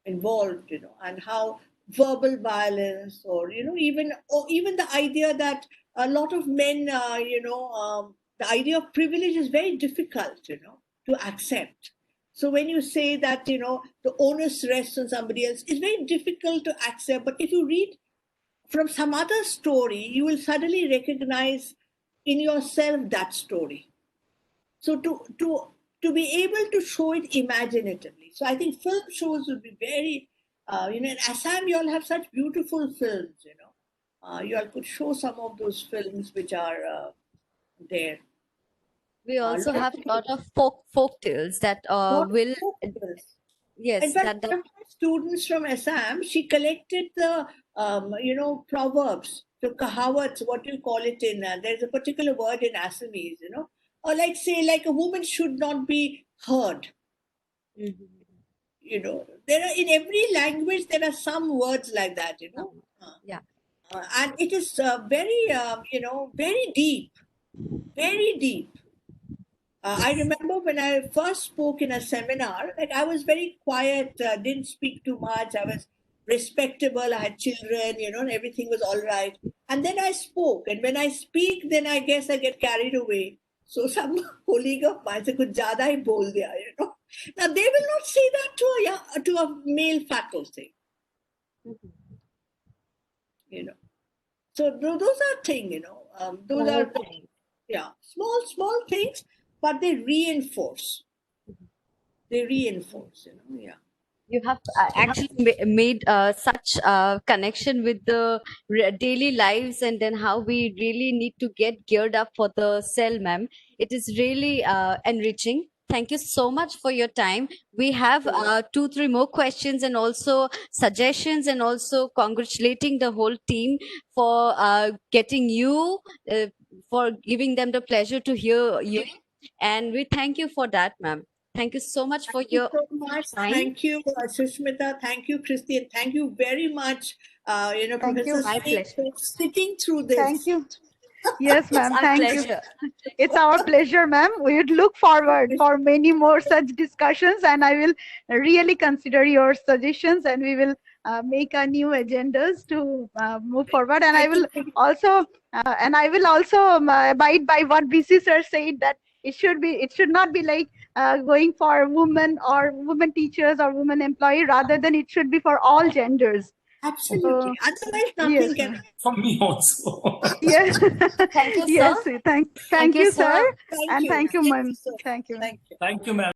S4: involved, and how verbal violence or, even the idea that a lot of men, the idea of privilege is very difficult, to accept. So when you say that, the onus rests on somebody else, it's very difficult to accept. But if you read from some other story, you will suddenly recognize in yourself that story. So to be able to show it imaginatively. So I think film shows would be very, in Assam, you all have such beautiful films, you all could show some of those films which are there.
S6: We also have a lot of folk tales that will. Yes,
S4: in fact, one of my students from Assam, she collected the, proverbs, the kahawats, what you call it in, there's a particular word in Assamese, or like a woman should not be heard.
S6: Mm-hmm.
S4: There are in every language, there are some words like that,
S6: Yeah.
S4: And it is very, very deep, very deep. I remember when I first spoke in a seminar, I was very quiet, didn't speak too much. I was respectable. I had children, and everything was all right. And then I spoke. And when I speak, then I guess I get carried away. So some colleague of mine said, "Kuch zyada hi bol diya," Now, they will not say that to a male faculty. So those are things, those are things. Yeah, small things, but they reinforce. They reinforce, yeah.
S6: You have actually made such connection with the daily lives, and then how we really need to get geared up for the cell, ma'am. It is really enriching. Thank you so much for your time. We have 2-3 more questions and also suggestions, and also congratulating the whole team for getting you, for giving them the pleasure to hear you. And we thank you for that, ma'am. Thank you so much for your time.
S4: Thank you, Sushmita. Thank you, Christy. And thank you very much, Professor Singh, for sitting through this.
S2: Thank you. Yes, ma'am. Thank you.
S6: Pleasure.
S2: It's our pleasure, ma'am. We would look forward for many more such discussions, and I will really consider your suggestions, and we will make a new agendas to move forward. And I will also abide by what BC sir said, that it should not be like going for women or women teachers or women employee, rather than it should be for all genders.
S4: Absolutely. Otherwise, nothing can.
S3: From me also.
S2: Yes.
S6: Thank you, sir.
S2: Yes. Thank you, sir.
S4: Thank
S2: And
S4: you.
S2: thank you, ma'am. Thank you.
S4: Thank you.
S3: Thank you, ma'am.